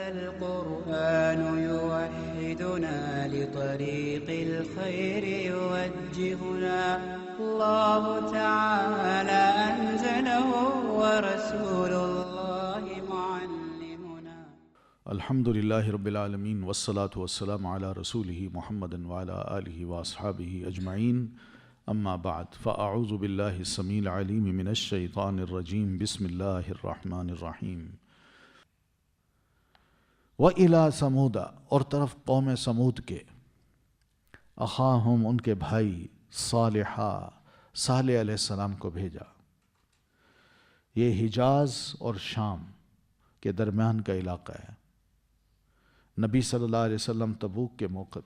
هذا القرآن يوحدنا لطريق الخير يوجهنا الله تعالى أنزله ورسول الله معلمنا. الحمد للہ رب العالمین والصلاة والسلام علی رسولہ محمد وعلی آلہ واصحابہ اجمعین، اما بعد فاعوذ باللہ السمیع العلیم من الشیطان الرجیم، بسم اللہ الرحمن الرحیم۔ وَإِلَىٰ ثَمُودَ، اور طرف قوم سمود کے، اخاہم ان کے بھائی، صالحہ صالح علیہ السلام کو بھیجا۔ یہ حجاز اور شام کے درمیان کا علاقہ ہے۔ نبی صلی اللہ علیہ وسلم تبوک کے موقع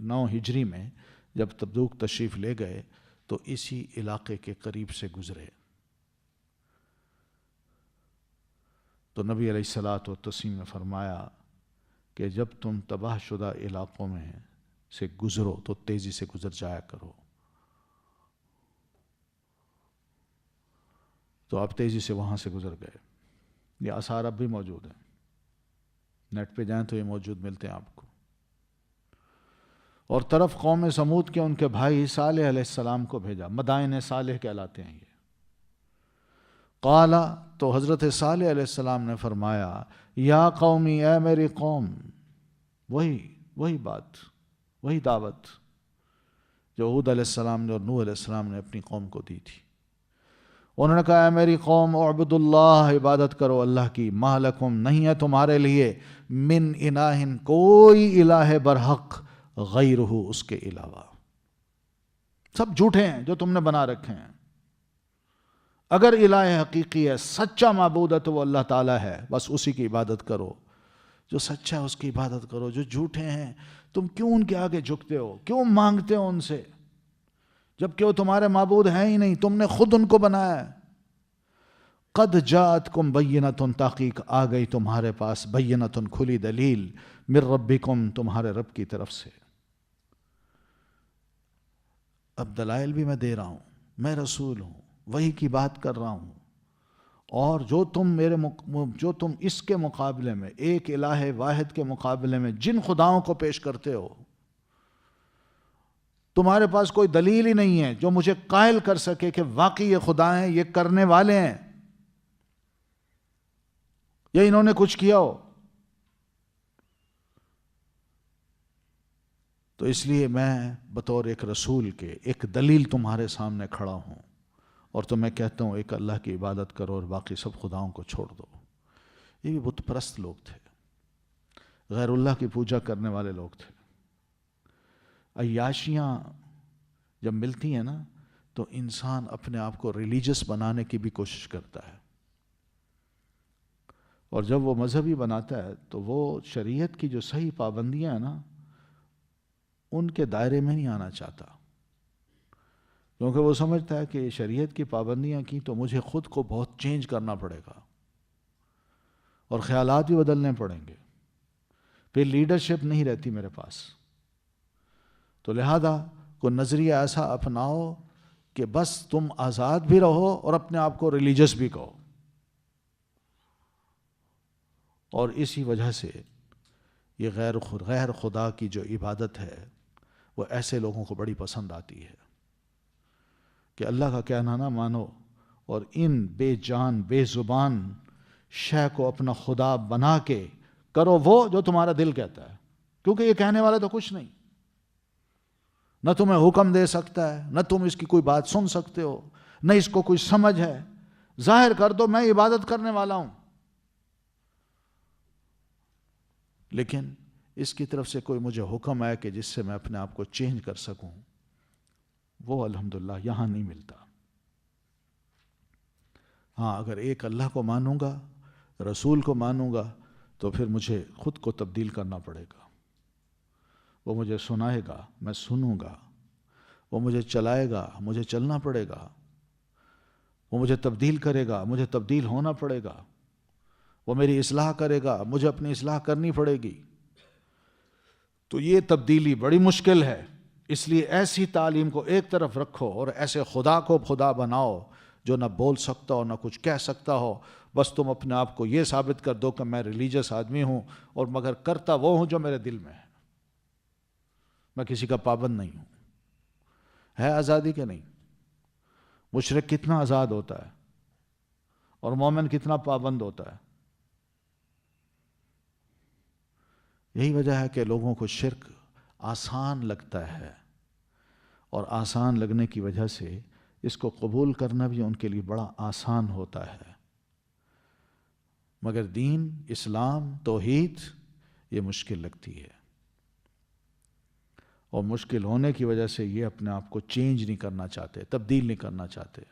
9 ہجری میں جب تبوک تشریف لے گئے تو اسی علاقے کے قریب سے گزرے۔ تو نبی علیہ الصلاۃ والتسلیم نے فرمایا کہ جب تم تباہ شدہ علاقوں میں سے گزرو تو تیزی سے گزر جایا کرو۔ تو آپ تیزی سے وہاں سے گزر گئے۔ یہ آثار اب بھی موجود ہیں، نیٹ پہ جائیں تو یہ موجود ملتے ہیں آپ کو۔ اور طرف قوم سمود کے ان کے بھائی صالح علیہ السلام کو بھیجا، مدائن صالح کہلاتے ہیں یہ۔ قالا، تو حضرت صالح علیہ السلام نے فرمایا، یا قومی، اے میری قوم، وہی بات، وہی دعوت جو ہود علیہ السلام نے اور نوح علیہ السلام نے اپنی قوم کو دی تھی۔ انہوں نے کہا، اے میری قوم، اعبدوا اللہ، عبادت کرو اللہ کی، ما لکم، نہیں ہے تمہارے لیے، من الہ، کوئی الہ برحق، غیرہ، اس کے علاوہ۔ سب جھوٹے ہیں جو تم نے بنا رکھے ہیں۔ اگر الہ حقیقی ہے، سچا معبود ہے تو وہ اللہ تعالیٰ ہے، بس اسی کی عبادت کرو۔ جو سچا ہے اس کی عبادت کرو۔ جو جھوٹے ہیں، تم کیوں ان کے آگے جھکتے ہو، کیوں مانگتے ہو ان سے، جبکہ وہ تمہارے معبود ہیں ہی نہیں، تم نے خود ان کو بنایا ہے۔ قد جاءتکم بینۃ، تحقیق آ گئی تمہارے پاس، بینۃ، کھلی دلیل، من ربکم، تمہارے رب کی طرف سے۔ اب دلائل بھی میں دے رہا ہوں، میں رسول ہوں، وہی کی بات کر رہا ہوں، اور جو تم اس کے مقابلے میں، ایک الہ واحد کے مقابلے میں جن خداؤں کو پیش کرتے ہو، تمہارے پاس کوئی دلیل ہی نہیں ہے جو مجھے قائل کر سکے کہ واقعی یہ خدا ہیں، یہ کرنے والے ہیں، یا انہوں نے کچھ کیا ہو۔ تو اس لیے میں بطور ایک رسول کے ایک دلیل تمہارے سامنے کھڑا ہوں، اور تو میں کہتا ہوں ایک اللہ کی عبادت کرو اور باقی سب خداؤں کو چھوڑ دو۔ یہ بھی بت پرست لوگ تھے، غیر اللہ کی پوجا کرنے والے لوگ تھے۔ عیاشیاں جب ملتی ہیں نا تو انسان اپنے آپ کو ریلیجس بنانے کی بھی کوشش کرتا ہے، اور جب وہ مذہبی بناتا ہے تو وہ شریعت کی جو صحیح پابندیاں ہیں نا ان کے دائرے میں نہیں آنا چاہتا، کیونکہ وہ سمجھتا ہے کہ شریعت کی پابندیاں کی تو مجھے خود کو بہت چینج کرنا پڑے گا اور خیالات بھی بدلنے پڑیں گے، پھر لیڈرشپ نہیں رہتی میرے پاس۔ تو لہذا کوئی نظریہ ایسا اپناؤ کہ بس تم آزاد بھی رہو اور اپنے آپ کو ریلیجس بھی کہو۔ اور اسی وجہ سے یہ غیر خدا کی جو عبادت ہے وہ ایسے لوگوں کو بڑی پسند آتی ہے کہ اللہ کا کہنا نہ مانو اور ان بے جان بے زبان شے کو اپنا خدا بنا کے کرو وہ جو تمہارا دل کہتا ہے، کیونکہ یہ کہنے والا تو کچھ نہیں، نہ تمہیں حکم دے سکتا ہے، نہ تم اس کی کوئی بات سن سکتے ہو، نہ اس کو کوئی سمجھ ہے۔ ظاہر کر دو میں عبادت کرنے والا ہوں، لیکن اس کی طرف سے کوئی مجھے حکم ہے کہ جس سے میں اپنے آپ کو چینج کر سکوں، وہ الحمدللہ یہاں نہیں ملتا۔ ہاں، اگر ایک اللہ کو مانوں گا، رسول کو مانوں گا، تو پھر مجھے خود کو تبدیل کرنا پڑے گا۔ وہ مجھے سنائے گا، میں سنوں گا، وہ مجھے چلائے گا، مجھے چلنا پڑے گا، وہ مجھے تبدیل کرے گا، مجھے تبدیل ہونا پڑے گا، وہ میری اصلاح کرے گا، مجھے اپنی اصلاح کرنی پڑے گی۔ تو یہ تبدیلی بڑی مشکل ہے، اس لیے ایسی تعلیم کو ایک طرف رکھو اور ایسے خدا کو خدا بناؤ جو نہ بول سکتا ہو، نہ کچھ کہہ سکتا ہو، بس تم اپنے آپ کو یہ ثابت کر دو کہ میں ریلیجس آدمی ہوں، اور مگر کرتا وہ ہوں جو میرے دل میں ہے، میں کسی کا پابند نہیں ہوں۔ ہے آزادی کہ نہیں؟ مشرک کتنا آزاد ہوتا ہے اور مومن کتنا پابند ہوتا ہے۔ یہی وجہ ہے کہ لوگوں کو شرک آسان لگتا ہے، اور آسان لگنے کی وجہ سے اس کو قبول کرنا بھی ان کے لیے بڑا آسان ہوتا ہے، مگر دین، اسلام، توحید یہ مشکل لگتی ہے، اور مشکل ہونے کی وجہ سے یہ اپنے آپ کو چینج نہیں کرنا چاہتے، تبدیل نہیں کرنا چاہتے،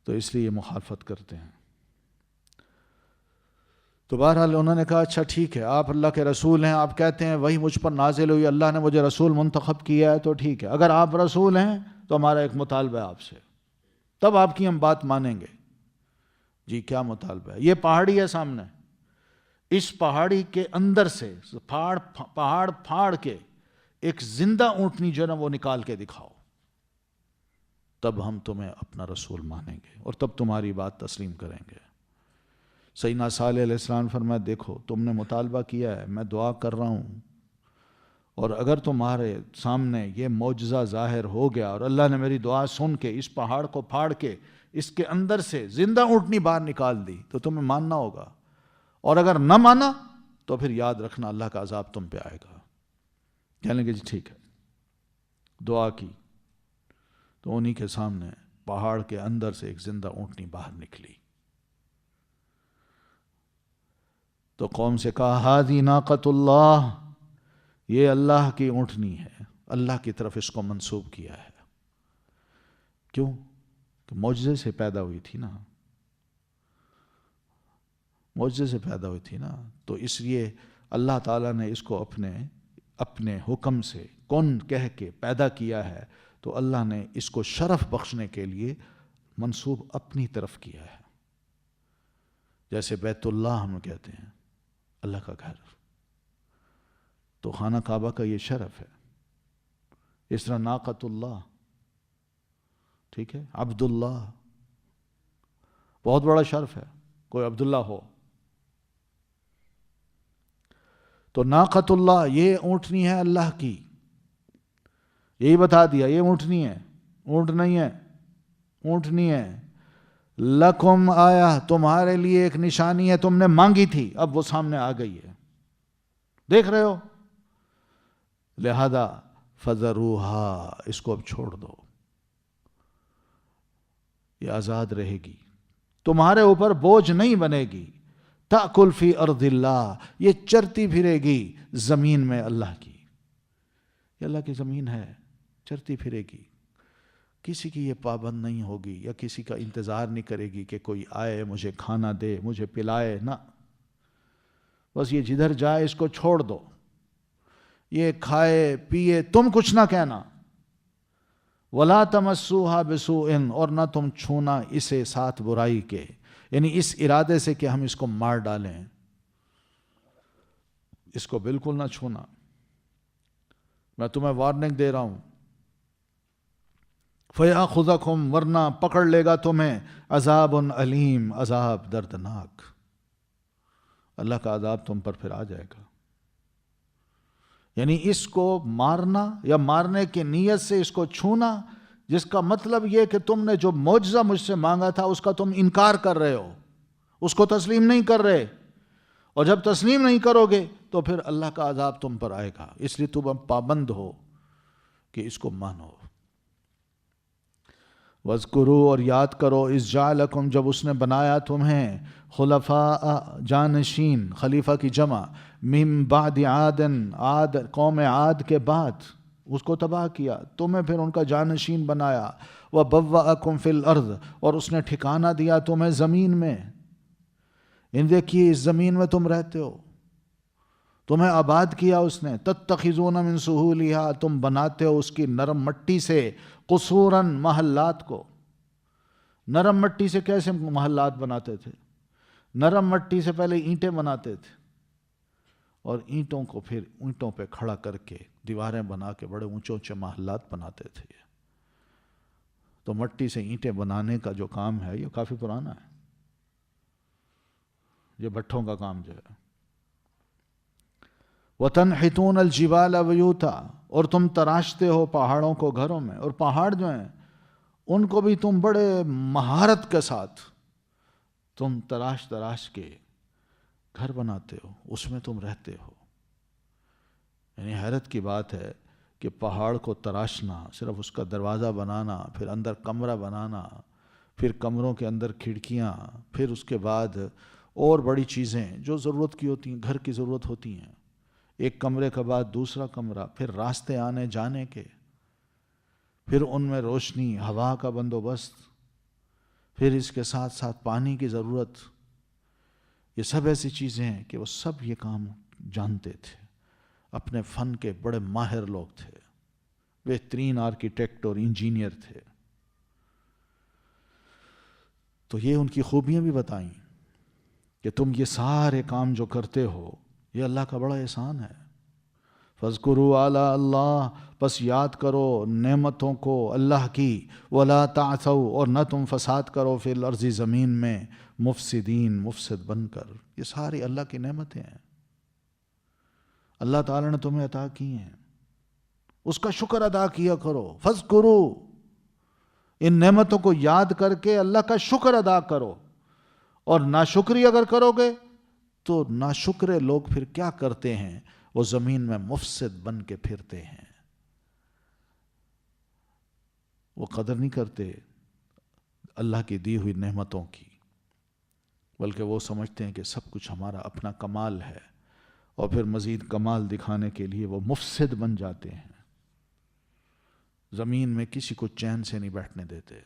تو اس لیے یہ مخالفت کرتے ہیں۔ تو بہرحال انہوں نے کہا اچھا ٹھیک ہے، آپ اللہ کے رسول ہیں، آپ کہتے ہیں وہی مجھ پر نازل ہوئی، اللہ نے مجھے رسول منتخب کیا ہے، تو ٹھیک ہے، اگر آپ رسول ہیں تو ہمارا ایک مطالبہ ہے آپ سے، تب آپ کی ہم بات مانیں گے۔ جی کیا مطالبہ ہے؟ یہ پہاڑی ہے سامنے، اس پہاڑی کے اندر سے پہاڑ پھاڑ کے ایک زندہ اونٹنی جو ہے نا وہ نکال کے دکھاؤ، تب ہم تمہیں اپنا رسول مانیں گے اور تب تمہاری بات تسلیم کریں گے۔ سیدنا صالح علیہ السلام فرمایا دیکھو تم نے مطالبہ کیا ہے، میں دعا کر رہا ہوں، اور اگر تمہارے سامنے یہ معجزہ ظاہر ہو گیا اور اللہ نے میری دعا سن کے اس پہاڑ کو پھاڑ کے اس کے اندر سے زندہ اونٹنی باہر نکال دی تو تمہیں ماننا ہوگا، اور اگر نہ مانا تو پھر یاد رکھنا اللہ کا عذاب تم پہ آئے گا۔ کہنے لگے جی ٹھیک ہے، دعا کی تو انہی کے سامنے پہاڑ کے اندر سے ایک زندہ اونٹنی باہر نکلی، تو قوم سے کہا ہادی ناقۃ اللہ، یہ اللہ کی اونٹنی ہے، اللہ کی طرف اس کو منسوب کیا ہے۔ کیوں؟ کہ معجزے سے پیدا ہوئی تھی نا، معجزے سے پیدا ہوئی تھی نا، تو اس لیے اللہ تعالیٰ نے اس کو اپنے حکم سے کن کہہ کے پیدا کیا ہے، تو اللہ نے اس کو شرف بخشنے کے لیے منسوب اپنی طرف کیا ہے۔ جیسے بیت اللہ ہم کہتے ہیں اللہ کا گھر، تو خانہ کعبہ کا یہ شرف ہے، اس طرح ناقۃ اللہ، ٹھیک ہے، عبداللہ بہت بڑا شرف ہے، کوئی عبداللہ ہو۔ تو ناقۃ اللہ یہ اونٹنی ہے اللہ کی، یہی بتا دیا یہ اونٹنی ہے، اونٹ نہیں ہے، اونٹنی ہے۔ لکم آیا، تمہارے لیے ایک نشانی ہے، تم نے مانگی تھی اب وہ سامنے آ گئی ہے، دیکھ رہے ہو، لہذا فذروہا، اس کو اب چھوڑ دو، یہ آزاد رہے گی، تمہارے اوپر بوجھ نہیں بنے گی، تأکل فی ارض اللہ، یہ چرتی پھرے گی زمین میں اللہ کی، یہ اللہ کی زمین ہے، چرتی پھرے گی، کسی کی یہ پابند نہیں ہوگی یا کسی کا انتظار نہیں کرے گی کہ کوئی آئے مجھے کھانا دے مجھے پلائے، نہ، بس یہ جدھر جائے اس کو چھوڑ دو، یہ کھائے پیے تم کچھ نہ کہنا، وَلَا تَمَسُّوهَا بِسُوءٍ، اور نہ تم چھونا اسے ساتھ برائی کے، یعنی اس ارادے سے کہ ہم اس کو مار ڈالیں، اس کو بالکل نہ چھونا، میں تمہیں وارننگ دے رہا ہوں، فَيَأْخُذَكُمْ، ورنہ پکڑ لے گا تمہیں، عذاب علیم، عذاب دردناک، اللہ کا عذاب تم پر پھر آ جائے گا۔ یعنی اس کو مارنا یا مارنے کی نیت سے اس کو چھونا، جس کا مطلب یہ کہ تم نے جو معجزہ مجھ سے مانگا تھا اس کا تم انکار کر رہے ہو، اس کو تسلیم نہیں کر رہے، اور جب تسلیم نہیں کرو گے تو پھر اللہ کا عذاب تم پر آئے گا، اس لیے تم پابند ہو کہ اس کو مانو۔ وَاذْكُرُوا، اور یاد کرو، اِذْ جَعَلَكُمْ، جب اس نے بنایا تمہیں، خلفاء، جانشین، خلیفہ کی جمع، من بعد عاد، عاد قوم عاد کے بعد اس کو تباہ کیا، تمہیں پھر ان کا جانشین بنایا، وَبَوَّأَكُمْ فِي الْأَرْضِ، اور اس نے ٹھکانہ دیا تمہیں زمین میں، دیکھیے اس زمین میں تم رہتے ہو، تمہیں آباد کیا اس نے، تتخذون من سہولہا، تم بناتے ہو اس کی نرم مٹی سے، قصوراً، محلات کو، نرم مٹی سے کیسے محلات بناتے تھے؟ نرم مٹی سے پہلے اینٹیں بناتے تھے، اور اینٹوں کو پھر اینٹوں پہ کھڑا کر کے دیواریں بنا کے بڑے اونچے اونچے محلات بناتے تھے۔ تو مٹی سے اینٹیں بنانے کا جو کام ہے یہ کافی پرانا ہے، یہ بھٹوں کا کام جو ہے۔ وَتَنْحِتُونَ الْجِبَالَ بُيُوتًا، اور تم تراشتے ہو پہاڑوں کو گھروں میں، اور پہاڑ جو ہیں ان کو بھی تم بڑے مہارت کے ساتھ تم تراش کے گھر بناتے ہو، اس میں تم رہتے ہو۔ یعنی حیرت کی بات ہے کہ پہاڑ کو تراشنا، صرف اس کا دروازہ بنانا، پھر اندر کمرہ بنانا، پھر کمروں کے اندر کھڑکیاں، پھر اس کے بعد اور بڑی چیزیں جو ضرورت کی ہوتی ہیں، گھر کی ضرورت ہوتی ہیں، ایک کمرے کے بعد دوسرا کمرہ، پھر راستے آنے جانے کے، پھر ان میں روشنی، ہوا کا بندوبست، پھر اس کے ساتھ ساتھ پانی کی ضرورت، یہ سب ایسی چیزیں ہیں کہ وہ سب یہ کام جانتے تھے، اپنے فن کے بڑے ماہر لوگ تھے، بہترین آرکیٹیکٹ اور انجینئر تھے۔ تو یہ ان کی خوبیاں بھی بتائیں کہ تم یہ سارے کام جو کرتے ہو یہ اللہ کا بڑا احسان ہے۔ فَاذْكُرُوا آلَاءَ اللَّهِ، پس یاد کرو نعمتوں کو اللہ کی، وَلَا تَعْثَوْا، اور نہ تم فساد کرو فی الارض، زمین میں، مفسدین، مفسد بن کر۔ یہ ساری اللہ کی نعمتیں ہیں، اللہ تعالیٰ نے تمہیں عطا کی ہیں، اس کا شکر ادا کیا کرو۔ فَاذْكُرُوا، ان نعمتوں کو یاد کر کے اللہ کا شکر ادا کرو، اور ناشکری اگر کرو گے تو ناشکرے لوگ پھر کیا کرتے ہیں، وہ زمین میں مفسد بن کے پھرتے ہیں، وہ قدر نہیں کرتے اللہ کی دی ہوئی نعمتوں کی، بلکہ وہ سمجھتے ہیں کہ سب کچھ ہمارا اپنا کمال ہے، اور پھر مزید کمال دکھانے کے لیے وہ مفسد بن جاتے ہیں، زمین میں کسی کو چین سے نہیں بیٹھنے دیتے،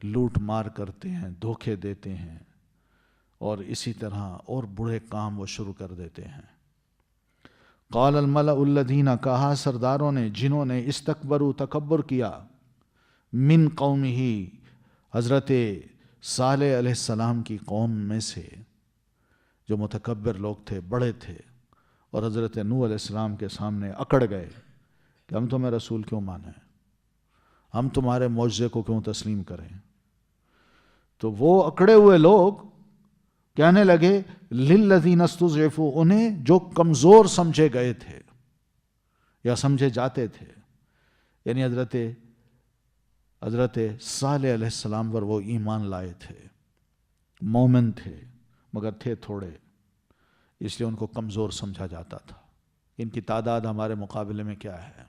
لوٹ مار کرتے ہیں، دھوکے دیتے ہیں، اور اسی طرح اور برے کام وہ شروع کر دیتے ہیں۔ قال الملأ الذین، کہا سرداروں نے جنہوں نے استکبروا تکبر کیا، من قومہ، حضرت صالح علیہ السلام کی قوم میں سے، جو متکبر لوگ تھے، بڑے تھے، اور حضرت نوح علیہ السلام کے سامنے اکڑ گئے کہ ہم تمہیں رسول کیوں مانیں، ہم تمہارے معجزے کو کیوں تسلیم کریں۔ تو وہ اکڑے ہوئے لوگ کہنے لگے للذین استضعفوا، انہیں جو کمزور سمجھے گئے تھے یا سمجھے جاتے تھے، یعنی حضرت صالح علیہ السلام پر وہ ایمان لائے تھے، مومن تھے، مگر تھے تھوڑے، اس لیے ان کو کمزور سمجھا جاتا تھا۔ ان کی تعداد ہمارے مقابلے میں کیا ہے؟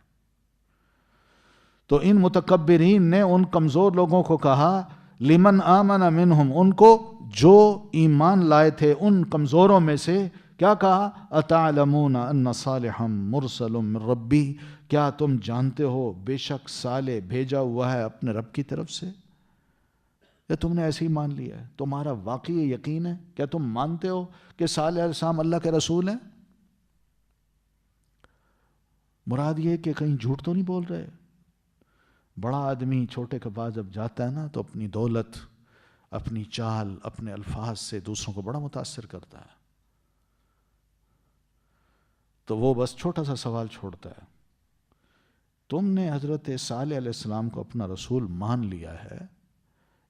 تو ان متکبرین نے ان کمزور لوگوں کو کہا لمن آمن منہم، ان کو جو ایمان لائے تھے ان کمزوروں میں سے، کیا کہا؟ اتعلمون ان صالحا مرسل من ربی، کیا تم جانتے ہو بے شک صالح بھیجا ہوا ہے اپنے رب کی طرف سے؟ یا تم نے ایسے ہی مان لیا ہے؟ تمہارا واقعی یقین ہے؟ کیا تم مانتے ہو کہ صالح علیہ السلام اللہ کے رسول ہیں؟ مراد یہ کہ کہیں جھوٹ تو نہیں بول رہے؟ بڑا آدمی چھوٹے کے پاس جب جاتا ہے نا تو اپنی دولت، اپنی چال، اپنے الفاظ سے دوسروں کو بڑا متاثر کرتا ہے، تو وہ بس چھوٹا سا سوال چھوڑتا ہے، تم نے حضرت صالح علیہ السلام کو اپنا رسول مان لیا ہے،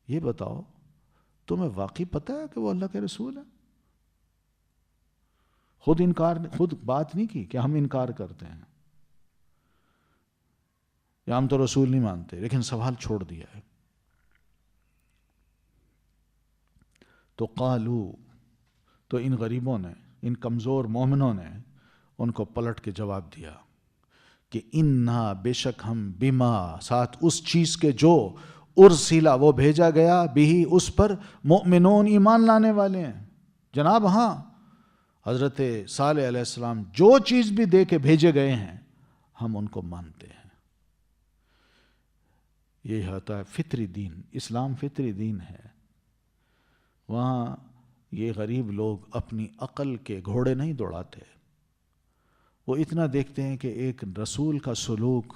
یہ بتاؤ تمہیں واقعی پتہ ہے کہ وہ اللہ کے رسول ہیں؟ خود بات نہیں کی کہ ہم انکار کرتے ہیں یا ہم تو رسول نہیں مانتے، لیکن سوال چھوڑ دیا ہے۔ تو قالو، تو ان غریبوں نے، ان کمزور مومنوں نے ان کو پلٹ کے جواب دیا کہ انا، بے شک ہم، بما، ساتھ اس چیز کے جو ارسلا، وہ بھیجا گیا، بھی، اس پر، مؤمنون، ایمان لانے والے ہیں۔ جناب ہاں، حضرت صالح علیہ السلام جو چیز بھی دے کے بھیجے گئے ہیں ہم ان کو مانتے ہیں۔ یہ ہوتا ہے فطری دین، اسلام فطری دین ہے۔ وہاں یہ غریب لوگ اپنی عقل کے گھوڑے نہیں دوڑاتے، وہ اتنا دیکھتے ہیں کہ ایک رسول کا سلوک،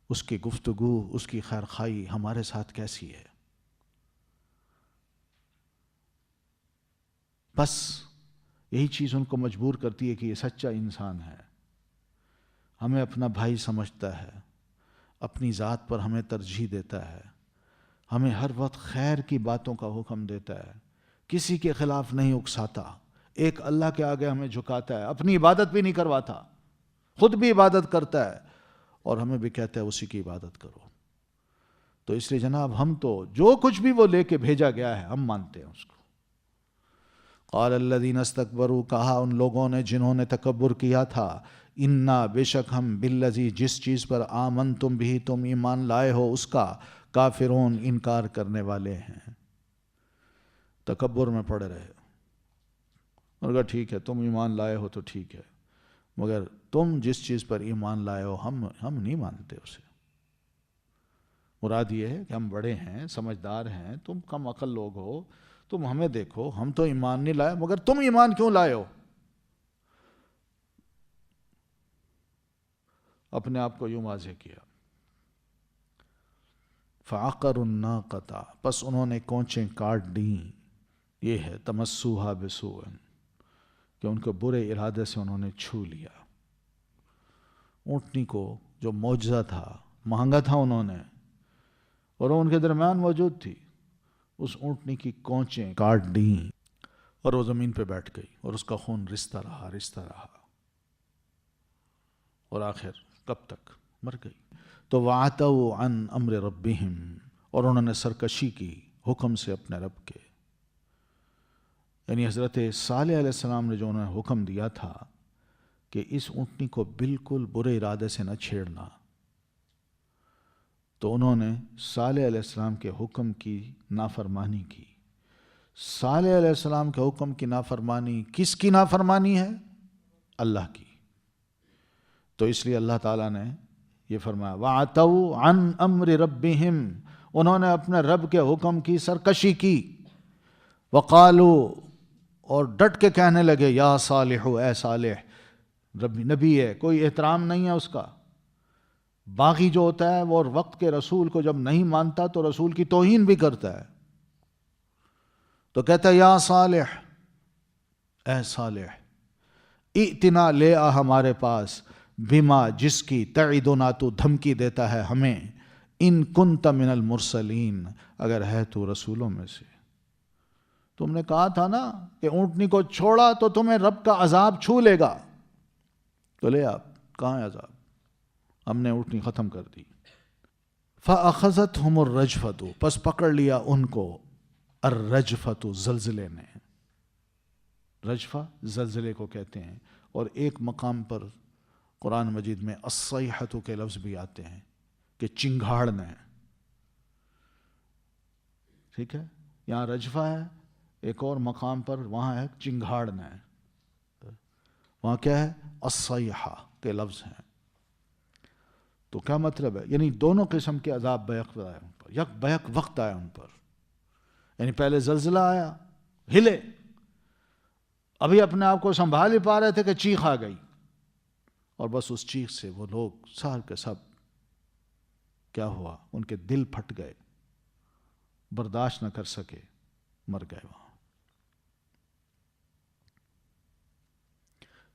اس کی گفتگو، اس کی خیرخواہی ہمارے ساتھ کیسی ہے، بس یہی چیز ان کو مجبور کرتی ہے کہ یہ سچا انسان ہے، ہمیں اپنا بھائی سمجھتا ہے، اپنی ذات پر ہمیں ترجیح دیتا ہے، ہمیں ہر وقت خیر کی باتوں کا حکم دیتا ہے، کسی کے خلاف نہیں اکساتا، ایک اللہ کے آگے ہمیں جھکاتا ہے، اپنی عبادت بھی نہیں کرواتا، خود بھی عبادت کرتا ہے اور ہمیں بھی کہتا ہے اسی کی عبادت کرو۔ تو اس لیے جناب ہم تو جو کچھ بھی وہ لے کے بھیجا گیا ہے ہم مانتے ہیں اس کو۔ قال الذین استکبروا، کہا ان لوگوں نے جنہوں نے تکبر کیا تھا، انا بے شک ہم بالذی جس چیز پر آمنتم بھی تم ایمان لائے ہو اس کا کافرون انکار کرنے والے ہیں۔ تکبر میں پڑے رہے، اور کہا ٹھیک ہے تم ایمان لائے ہو تو ٹھیک ہے، مگر تم جس چیز پر ایمان لائے ہو ہم نہیں مانتے اسے۔ مراد یہ ہے کہ ہم بڑے ہیں، سمجھدار ہیں، تم کم عقل لوگ ہو، تم ہمیں دیکھو، ہم تو ایمان نہیں لائے، مگر تم ایمان کیوں لائے ہو؟ اپنے آپ کو یوں واضح کیا۔ فَعَقَرُوا النَّاقَةَ، پس انہوں نے کونچیں کاٹ دیں، یہ ہے تمسوہا بسوء، کہ ان کو برے ارادے سے انہوں نے چھو لیا۔ اونٹنی کو جو معجزہ تھا، مانگا تھا انہوں نے، اور وہ ان کے درمیان موجود تھی، اس اونٹنی کی کونچیں کاٹ دیں اور وہ زمین پہ بیٹھ گئی اور اس کا خون رستا رہا اور آخر کب تک مر گئی۔ تو وَعَتَوْا عَنْ أَمْرِ رَبِّهِمْ، اور انہوں نے سرکشی کی حکم سے اپنے رب کے، یعنی حضرت صالح علیہ السلام نے جو انہوں نے حکم دیا تھا کہ اس اونٹنی کو بالکل برے ارادے سے نہ چھیڑنا، تو انہوں نے صالح علیہ السلام کے حکم کی نافرمانی کی۔ صالح علیہ السلام کے حکم کی نافرمانی کس کی نافرمانی ہے؟ اللہ کی۔ تو اس لیے اللہ تعالیٰ نے یہ فرمایا وَعَتَوْا عَنْ أَمْرِ رَبِّهِمْ، انہوں نے اپنے رب کے حکم کی سرکشی کی۔ وَقَالُوا، اور ڈٹ کے کہنے لگے یا صالح، اے صالح، نبی ہے، کوئی احترام نہیں ہے اس کا۔ باغی جو ہوتا ہے وہ وقت کے رسول کو جب نہیں مانتا تو رسول کی توہین بھی کرتا ہے، تو کہتا ہے یا صالح، اے صالح، ائتنا، لے آ ہمارے پاس، بما، جس کی، تعدنا، تو دھمکی دیتا ہے ہمیں، ان کنت من المرسلین، اگر ہے تو رسولوں میں سے۔ تم نے کہا تھا نا کہ اونٹنی کو چھوڑا تو تمہیں رب کا عذاب چھو لے گا، تو لے آپ، کہاں ہے عذاب؟ ہم نے اونٹنی ختم کر دی۔ فَأَخَذَتْهُمُ الرَّجْفَةُ، پس پکڑ لیا ان کو الرجفۃ، زلزلے نے۔ رجفہ زلزلے کو کہتے ہیں، اور ایک مقام پر قرآن مجید میں الصیحۃ کے لفظ بھی آتے ہیں کہ چنگھاڑنے، ٹھیک ہے، یہاں رجفہ ہے، ایک اور مقام پر وہاں ہے چنگھاڑنے، وہاں کیا ہے؟ الصیحہ کے لفظ ہیں۔ تو کیا مطلب ہے؟ یعنی دونوں قسم کے عذاب بیک آئے ان پر، یک بیک وقت آیا ان پر، یعنی پہلے زلزلہ آیا، ہلے، ابھی اپنے آپ کو سنبھال ہی پا رہے تھے کہ چیخ آ گئی، اور بس اس چیخ سے وہ لوگ سار کے سب کیا ہوا، ان کے دل پھٹ گئے، برداشت نہ کر سکے، مر گئے وہاں۔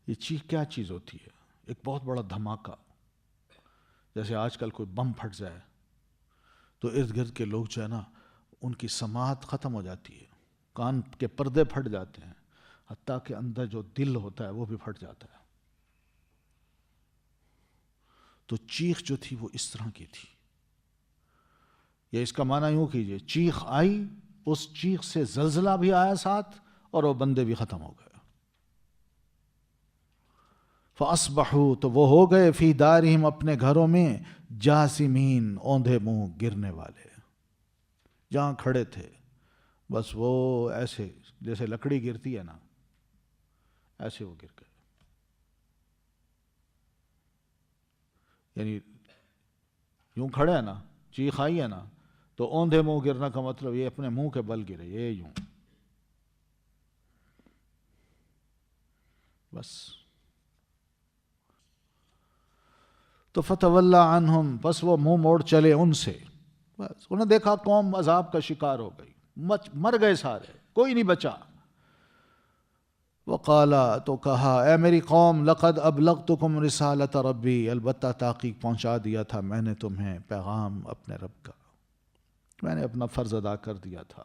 یہ چیخ کیا چیز ہوتی ہے؟ ایک بہت بڑا دھماکہ، جیسے آج کل کوئی بم پھٹ جائے تو ارد گرد کے لوگ جو ہے نا ان کی سماعت ختم ہو جاتی ہے، کان کے پردے پھٹ جاتے ہیں، حتیٰ کہ اندر جو دل ہوتا ہے وہ بھی پھٹ جاتا ہے۔ تو چیخ جو تھی وہ اس طرح کی تھی، یا اس کا معنی یوں کیجئے، چیخ آئی، اس چیخ سے زلزلہ بھی آیا ساتھ، اور وہ بندے بھی ختم ہو گئے۔ فَأَصْبَحُوا، تو وہ ہو گئے، فی دارہم، اپنے گھروں میں، جاسمین، اوندھے منہ، گرنے والے، جہاں کھڑے تھے بس وہ ایسے جیسے لکڑی گرتی ہے نا، ایسے وہ گر گئے۔ یعنی یوں کھڑے ہیں نا، چیخ آئی ہے نا، تو اوندھے منہ گرنا کا مطلب یہ اپنے منہ کے بل گرے، یہ یوں بس۔ تو فتولی عنہم، پس وہ منہ موڑ چلے ان سے، بس انہوں نے دیکھا قوم عذاب کا شکار ہو گئی، مر گئے سارے، کوئی نہیں بچا۔ وقالا تو کہا اے میری قوم لقد ابلغتکم رسالت ربی، البتہ تحقیق پہنچا دیا تھا میں نے تمہیں پیغام اپنے رب کا، میں نے اپنا فرض ادا کر دیا تھا۔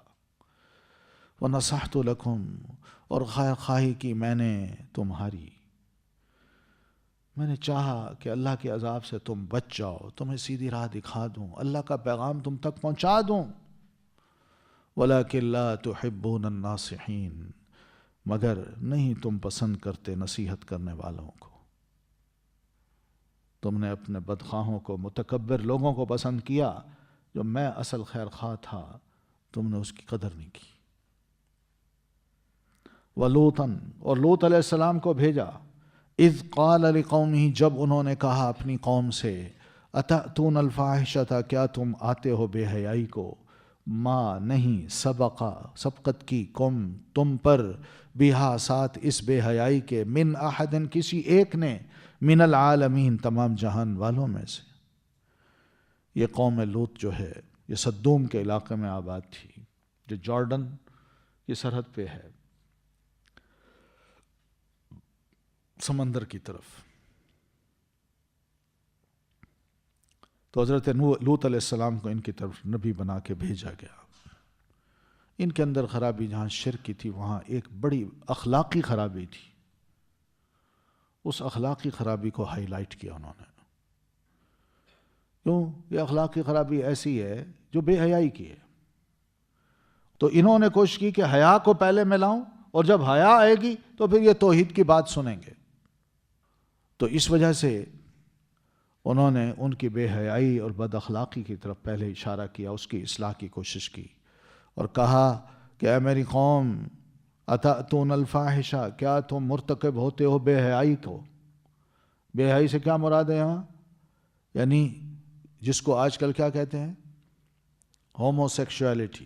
وَنَصَحْتُ لَكُمْ، اور خواہی کی میں نے تمہاری، میں نے چاہا کہ اللہ کے عذاب سے تم بچ جاؤ، تمہیں سیدھی راہ دکھا دوں، اللہ کا پیغام تم تک پہنچا دوں۔ وَلَكِنْ لَا تُحِبُّونَ النَّاصِحِينَ، مگر نہیں تم پسند کرتے نصیحت کرنے والوں کو، تم نے اپنے بدخواہوں کو، متکبر لوگوں کو پسند کیا، جو میں اصل خیر خواہ تھا تم نے اس کی قدر نہیں کی۔ وَلُوطًا، اور لوط علیہ السلام کو بھیجا، اذ قال لقومہ، جب انہوں نے کہا اپنی قوم سے، اتأتون الفاحشۃ، کیا تم آتے ہو بے حیائی کو، ما نہیں، سبقت کی، تم پر، بہا ساتھ اس بے حیائی کے، من احد کسی ایک نے، من العالمین تمام جہان والوں میں سے۔ یہ قوم لوط جو ہے یہ صدوم کے علاقے میں آباد تھی، جو جارڈن کی سرحد پہ ہے، سمندر کی طرف۔ تو حضرت لوط علیہ السلام کو ان کی طرف نبی بنا کے بھیجا گیا۔ ان کے اندر خرابی جہاں شرک کی تھی، وہاں ایک بڑی اخلاقی خرابی تھی، اس اخلاقی خرابی کو ہائی لائٹ کیا انہوں نے۔ کیوں؟ یہ اخلاقی خرابی ایسی ہے جو بے حیائی کی ہے، تو انہوں نے کوشش کی کہ حیا کو پہلے میں لاؤں، اور جب حیا آئے گی تو پھر یہ توحید کی بات سنیں گے۔ تو اس وجہ سے انہوں نے ان کی بے حیائی اور بد اخلاقی کی طرف پہلے اشارہ کیا، اس کی اصلاح کی کوشش کی، اور کہا کہ اے میری قوم اتأتون الفاحشہ، کیا تم مرتکب ہوتے ہو بے حیائی کو۔ بے حیائی سے کیا مراد ہے یہاں؟ یعنی جس کو آج کل کیا کہتے ہیں، ہومو سیکشولیٹی،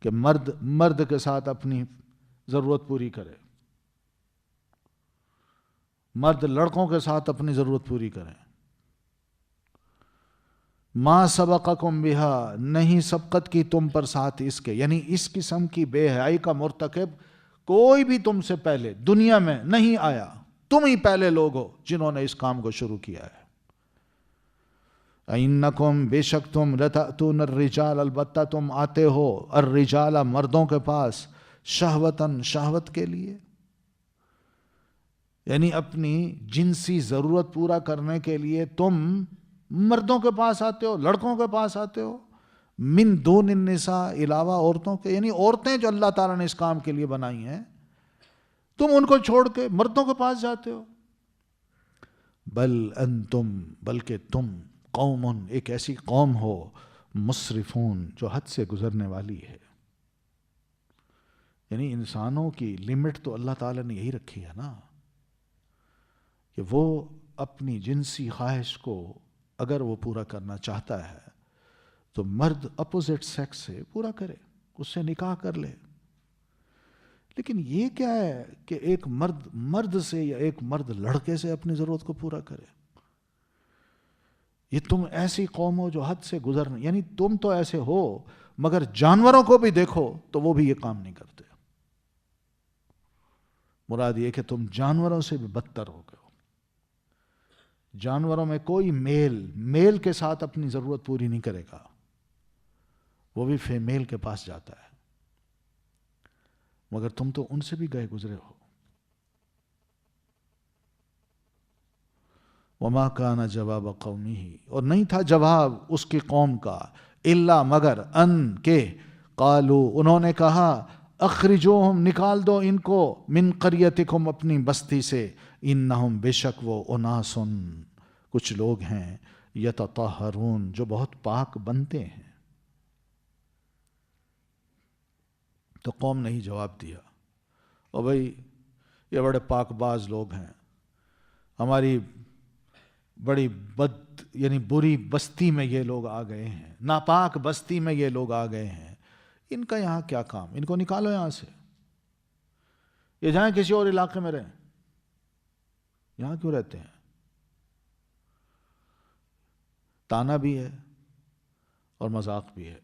کہ مرد کے ساتھ اپنی ضرورت پوری کرے، مرد لڑکوں کے ساتھ اپنی ضرورت پوری کریں۔ ما سبقکم بہا، نہیں سبقت کی تم پر ساتھ اس کے، یعنی اس قسم کی بے حیائی کا مرتکب کوئی بھی تم سے پہلے دنیا میں نہیں آیا، تم ہی پہلے لوگ ہو جنہوں نے اس کام کو شروع کیا ہے۔ اِنَّکُمْ، بے شک تم، لَتَأْتُونَ الرِّجَالَ، البتہ تم آتے ہو، الرِّجَالَ، مردوں کے پاس، شہوتاً، شہوت کے لیے، یعنی اپنی جنسی ضرورت پورا کرنے کے لیے تم مردوں کے پاس آتے ہو، لڑکوں کے پاس آتے ہو، من دون النساء، علاوہ عورتوں کے، یعنی عورتیں جو اللہ تعالیٰ نے اس کام کے لیے بنائی ہیں، تم ان کو چھوڑ کے مردوں کے پاس جاتے ہو۔ بل انتم، بلکہ تم، قوم، ایک ایسی قوم ہو، مسرفون، جو حد سے گزرنے والی ہے۔ یعنی انسانوں کی لمٹ تو اللہ تعالیٰ نے یہی رکھی ہے نا، کہ وہ اپنی جنسی خواہش کو اگر وہ پورا کرنا چاہتا ہے تو مرد اپوزٹ سیکس سے پورا کرے، اس سے نکاح کر لے۔ لیکن یہ کیا ہے کہ ایک مرد سے یا ایک مرد لڑکے سے اپنی ضرورت کو پورا کرے؟ یہ تم ایسی قوم ہو جو حد سے گزرنے، یعنی تم تو ایسے ہو، مگر جانوروں کو بھی دیکھو تو وہ بھی یہ کام نہیں کرتے۔ مراد یہ کہ تم جانوروں سے بھی بدتر ہو گئے ہو۔ جانوروں میں کوئی میل کے ساتھ اپنی ضرورت پوری نہیں کرے گا، وہ بھی فیمیل کے پاس جاتا ہے، مگر تم تو ان سے بھی گئے گزرے ہو۔ وما کان جواب قومہ، اور نہیں تھا جواب اس کی قوم کا، الا مگر، ان کے، قالو، انہوں نے کہا، اخرجوہم، نکال دو ان کو، من قریتکم، اپنی بستی سے، انہم، بے شک وہ، اناسن، کچھ لوگ ہیں، یتطہرون، جو بہت پاک بنتے ہیں۔ تو قوم نے ہی جواب دیا، اور بھائی یہ بڑے پاک باز لوگ ہیں، ہماری بڑی یعنی بری بستی میں یہ لوگ آ گئے ہیں، ناپاک بستی میں یہ لوگ آ گئے ہیں، ان کا یہاں کیا کام، ان کو نکالو یہاں سے، یہ جائیں کسی اور علاقے میں رہیں، یہاں کیوں رہتے ہیں؟ تانا بھی ہے اور مذاق بھی ہے،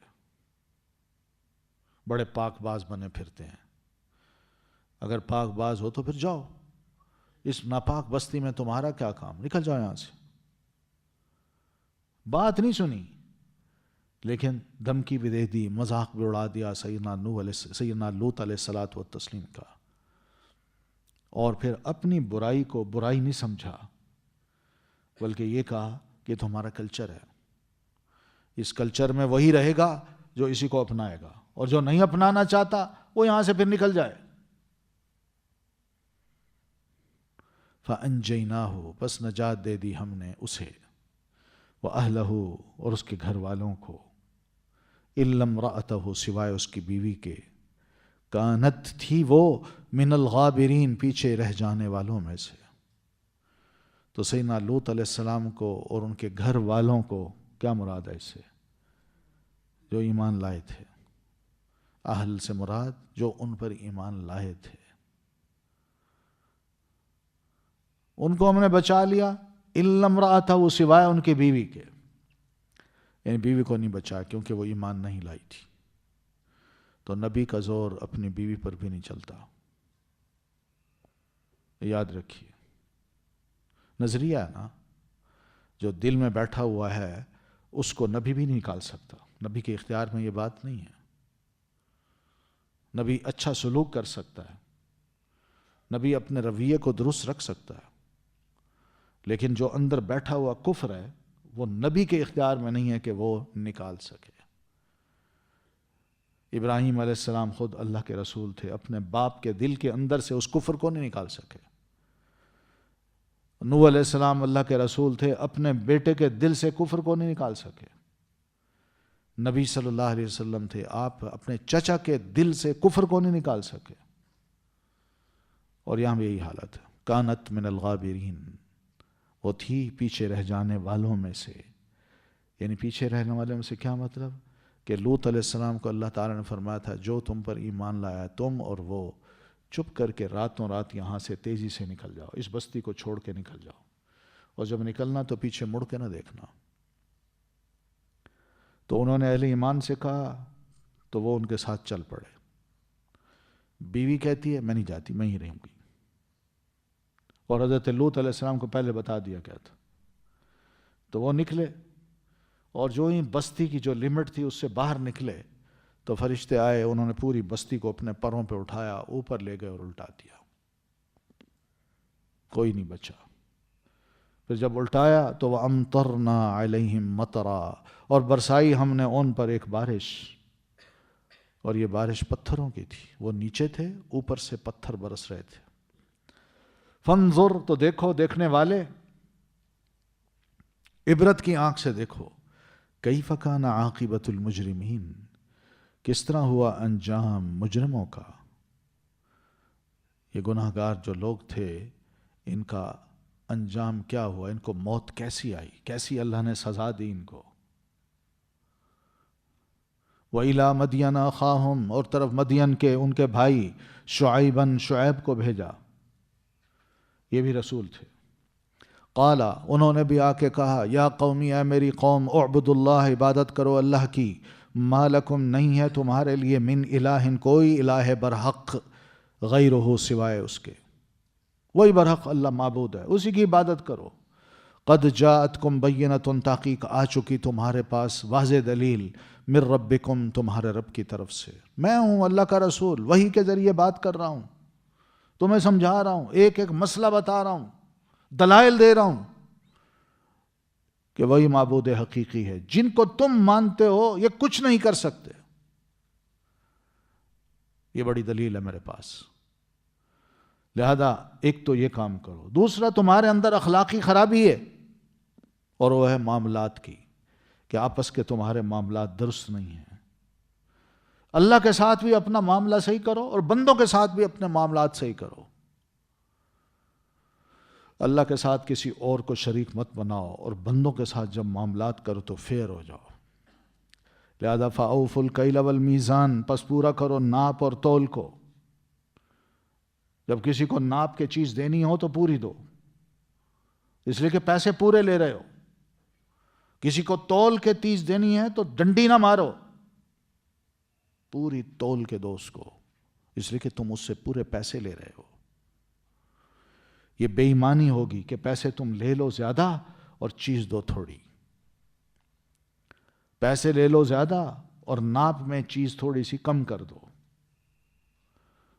بڑے پاک باز بنے پھرتے ہیں۔ اگر پاک باز ہو تو پھر جاؤ، اس ناپاک بستی میں تمہارا کیا کام، نکل جاؤ یہاں سے۔ بات نہیں سنی، لیکن دھمکی بھی دے دی، مذاق بھی اڑا دیا سیدنا لوط علیہ الصلوۃ والتسلیم کا، اور پھر اپنی برائی کو برائی نہیں سمجھا، بلکہ یہ کہا کہ تمہارا کلچر ہے، اس کلچر میں وہی رہے گا جو اسی کو اپنائے گا، اور جو نہیں اپنانا چاہتا وہ یہاں سے پھر نکل جائے۔ فَأَنْجَيْنَاهُ، بس نجات دے دی ہم نے اسے، وَأَهْلَهُ، اور اس کے گھر والوں کو، إِلَّا امْرَأَتَهُ، سوائے اس کی بیوی کے، کانت تھی وہ من الغابرین، پیچھے رہ جانے والوں میں سے۔ تو سیدنا لوط علیہ السلام کو اور ان کے گھر والوں کو کیا مراد ہے اس سے؟ جو ایمان لائے تھے۔ اہل سے مراد جو ان پر ایمان لائے تھے، ان کو ہم نے بچا لیا، الا امرأتہ، سوائے ان کی بیوی کے، یعنی بیوی کو نہیں بچا کیونکہ وہ ایمان نہیں لائی تھی۔ تو نبی کا زور اپنی بیوی پر بھی نہیں چلتا، یاد رکھیے، نظریہ ہے نا، جو دل میں بیٹھا ہوا ہے اس کو نبی بھی نہیں نکال سکتا، نبی کے اختیار میں یہ بات نہیں ہے۔ نبی اچھا سلوک کر سکتا ہے، نبی اپنے رویے کو درست رکھ سکتا ہے، لیکن جو اندر بیٹھا ہوا کفر ہے وہ نبی کے اختیار میں نہیں ہے کہ وہ نکال سکے۔ ابراہیم علیہ السلام خود اللہ کے رسول تھے، اپنے باپ کے دل کے اندر سے اس کفر کو نہیں نکال سکے۔ نوح علیہ السلام اللہ کے رسول تھے، اپنے بیٹے کے دل سے کفر کو نہیں نکال سکے۔ نبی صلی اللہ علیہ وسلم تھے، آپ اپنے چچا کے دل سے کفر کو نہیں نکال سکے۔ اور یہاں بھی یہی حالت ہے، کانت من الغابرین، وہ تھی پیچھے رہ جانے والوں میں سے۔ یعنی پیچھے رہنے والوں میں سے کیا مطلب؟ کہ لوط علیہ السلام کو اللہ تعالیٰ نے فرمایا تھا جو تم پر ایمان لایا، تم اور وہ چپ کر کے راتوں رات یہاں سے تیزی سے نکل جاؤ، اس بستی کو چھوڑ کے نکل جاؤ، اور جب نکلنا تو پیچھے مڑ کے نہ دیکھنا۔ تو انہوں نے اہل ایمان سے کہا تو وہ ان کے ساتھ چل پڑے۔ بیوی کہتی ہے میں نہیں جاتی، میں ہی رہوں گی، اور حضرت لوط علیہ السلام کو پہلے بتا دیا گیا تھا۔ تو وہ نکلے، اور جو ہی بستی کی جو لمٹ تھی اس سے باہر نکلے تو فرشتے آئے، انہوں نے پوری بستی کو اپنے پروں پہ اٹھایا، اوپر لے گئے اور الٹا دیا، کوئی نہیں بچا۔ پھر جب الٹایا تو وَأَمْطَرْنَا عَلَيْهِمْ مَطَرًا، اور برسائی ہم نے ان پر ایک بارش، اور یہ بارش پتھروں کی تھی، وہ نیچے تھے، اوپر سے پتھر برس رہے تھے۔ فانظر، تو دیکھو، دیکھنے والے عبرت کی آنکھ سے دیکھو، کیف کان عاقبۃ المجرمین، کس طرح ہوا انجام مجرموں کا۔ یہ گناہگار جو لوگ تھے ان کا انجام کیا ہوا، ان کو موت کیسی آئی، کیسی اللہ نے سزا دی ان کو۔ وَإِلَىٰ مَدْيَنَ أَخَاهُمْ، اور طرف مدین کے ان کے بھائی شعیباً، شعیب کو بھیجا، یہ بھی رسول تھے۔ قالا، انہوں نے بھی آ کے کہا، یا قومی، اے میری قوم، اعبدوا اللہ، عبادت کرو اللہ کی، ما لکم، نہیں ہے تمہارے لیے، من الہ، کوئی الہ برحق، غیرہ، سوائے اس کے، وہی برحق اللہ معبود ہے، اسی کی عبادت کرو۔ قد جاءتکم بینۃ، تحقیق آ چکی تمہارے پاس واضح دلیل، من ربکم، تمہارے رب کی طرف سے، میں ہوں اللہ کا رسول، وحی کے ذریعے بات کر رہا ہوں، تمہیں سمجھا رہا ہوں، ایک ایک مسئلہ بتا رہا ہوں، دلائل دے رہا ہوں کہ وہی معبود حقیقی ہے، جن کو تم مانتے ہو یہ کچھ نہیں کر سکتے، یہ بڑی دلیل ہے میرے پاس۔ لہذا ایک تو یہ کام کرو، دوسرا تمہارے اندر اخلاقی خرابی ہے، اور وہ ہے معاملات کی، کہ آپس کے تمہارے معاملات درست نہیں ہیں۔ اللہ کے ساتھ بھی اپنا معاملہ صحیح کرو، اور بندوں کے ساتھ بھی اپنے معاملات صحیح کرو۔ اللہ کے ساتھ کسی اور کو شریک مت بناؤ، اور بندوں کے ساتھ جب معاملات کرو تو فیئر ہو جاؤ۔ لہذا فَأَوْفُوا الْكَيْلَ وَالْمِيزَانَ، پس پورا کرو ناپ اور تول کو، جب کسی کو ناپ کے چیز دینی ہو تو پوری دو، اس لیے کہ پیسے پورے لے رہے ہو۔ کسی کو تول کے چیز دینی ہے تو ڈنڈی نہ مارو، پوری تول کے دو اس کو، اس لیے کہ تم اس سے پورے پیسے لے رہے ہو. یہ بے ایمانی ہوگی کہ پیسے تم لے لو زیادہ اور چیز دو تھوڑی. پیسے لے لو زیادہ اور ناپ میں چیز تھوڑی سی کم کر دو.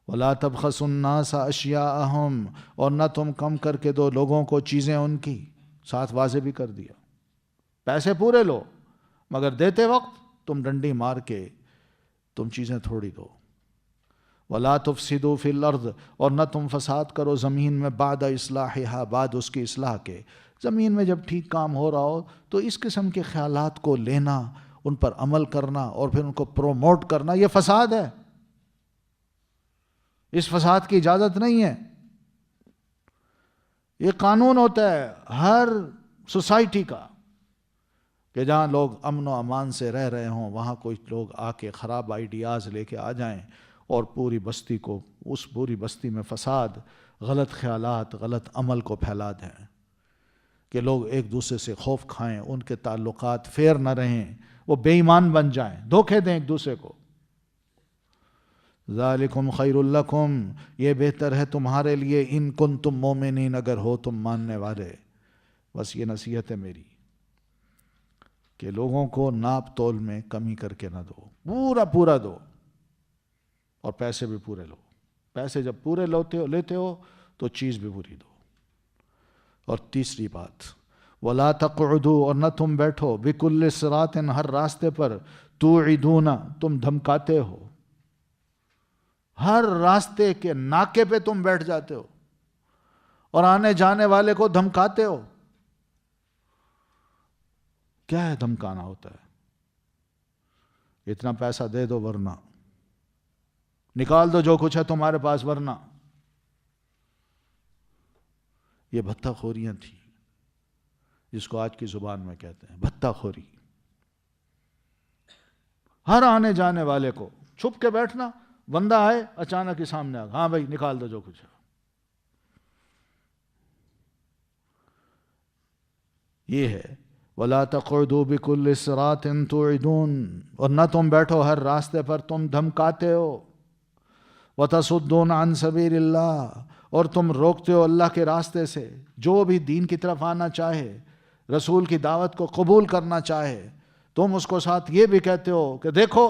وَلَا تَبْخَسُوا النَّاسَ أَشْيَاءَهُمْ، اور نہ تم کم کر کے دو لوگوں کو چیزیں ان کی. ساتھ واضح بھی کر دیا پیسے پورے لو مگر دیتے وقت تم ڈنڈی مار کے تم چیزیں تھوڑی دو. وَلَا تُفْسِدُوا فِي الْأَرْضِ، اور نہ تم فساد کرو زمین میں بعد اصلاحها، بعد اس کی اصلاح کے. زمین میں جب ٹھیک کام ہو رہا ہو تو اس قسم کے خیالات کو لینا، ان پر عمل کرنا اور پھر ان کو پروموٹ کرنا، یہ فساد ہے. اس فساد کی اجازت نہیں ہے. یہ قانون ہوتا ہے ہر سوسائٹی کا کہ جہاں لوگ امن و امان سے رہ رہے ہوں وہاں کوئی لوگ آ کے خراب آئیڈیاز لے کے آ جائیں اور پوری بستی کو، اس پوری بستی میں فساد، غلط خیالات، غلط عمل کو پھیلا دیں کہ لوگ ایک دوسرے سے خوف کھائیں، ان کے تعلقات فیر نہ رہیں، وہ بے ایمان بن جائیں، دھوکے دیں ایک دوسرے کو. ذالکم خیر لکم، یہ بہتر ہے تمہارے لیے، ان کنتم مومنین، اگر ہو تم ماننے والے. بس یہ نصیحت ہے میری کہ لوگوں کو ناپ تول میں کمی کر کے نہ دو، پورا پورا دو اور پیسے بھی پورے لو. پیسے جب پورے لیتے ہو تو چیز بھی پوری دو. اور تیسری بات، وَلَا تَقْعُدُوا، اور نہ تم بیٹھو، بِكُلِّ صِرَاطٍ، ہر راستے پر، تُوعِدُونَ، تم دھمکاتے ہو. ہر راستے کے ناکے پہ تم بیٹھ جاتے ہو اور آنے جانے والے کو دھمکاتے ہو. کیا ہے دھمکانا ہوتا ہے؟ اتنا پیسہ دے دو ورنہ، نکال دو جو کچھ ہے تمہارے پاس ورنہ. یہ بھتہ خوریاں تھیں جس کو آج کی زبان میں کہتے ہیں بھتہ خوری. ہر آنے جانے والے کو چھپ کے بیٹھنا، بندہ آئے اچانک ہی سامنے آ، ہاں بھائی نکال دو جو کچھ ہے. یہ ہے وَلَا تَقْعُدُوا بِكُلِّ صِرَاطٍ تُوعِدُونَ، اور نہ تم بیٹھو ہر راستے پر تم دھمکاتے ہو. وَتَصُدُّونَ عَنْ سَبِيلِ اللَّهِ، اور تم روکتے ہو اللہ کے راستے سے. جو بھی دین کی طرف آنا چاہے، رسول کی دعوت کو قبول کرنا چاہے، تم اس کو ساتھ یہ بھی کہتے ہو کہ دیکھو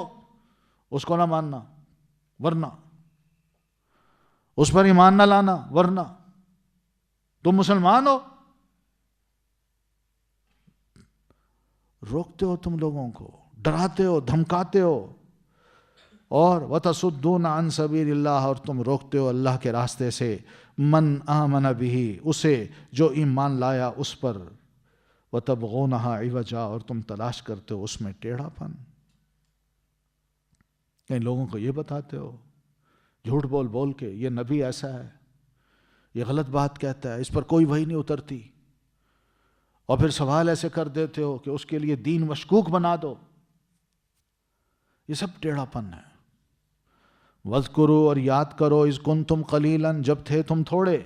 اس کو نہ ماننا ورنہ، اس پر ایمان نہ لانا ورنہ تم مسلمان ہو. روکتے ہو تم لوگوں کو، ڈراتے ہو، دھمکاتے ہو. اور وَتَصُدُّونَ عَنْ سَبِيلِ اللَّهِ، اور تم روکتے ہو اللہ کے راستے سے. مَنْ آمَنَ بِهِ، اسے جو ایمان لایا اس پر. وَتَبْغُونَهَا عِوَجًا، اور تم تلاش کرتے ہو اس میں ٹیڑھا پن. ان لوگوں کو یہ بتاتے ہو جھوٹ بول بول کے یہ نبی ایسا ہے، یہ غلط بات کہتا ہے، اس پر کوئی وحی نہیں اترتی، اور پھر سوال ایسے کر دیتے ہو کہ اس کے لیے دین مشکوک بنا دو. یہ سب ٹیڑھا پن ہے. وَاذْكُرُوا، اور یاد کرو، اِذْ كُنْتُمْ قَلِيلًا، جب تھے تم تھوڑے.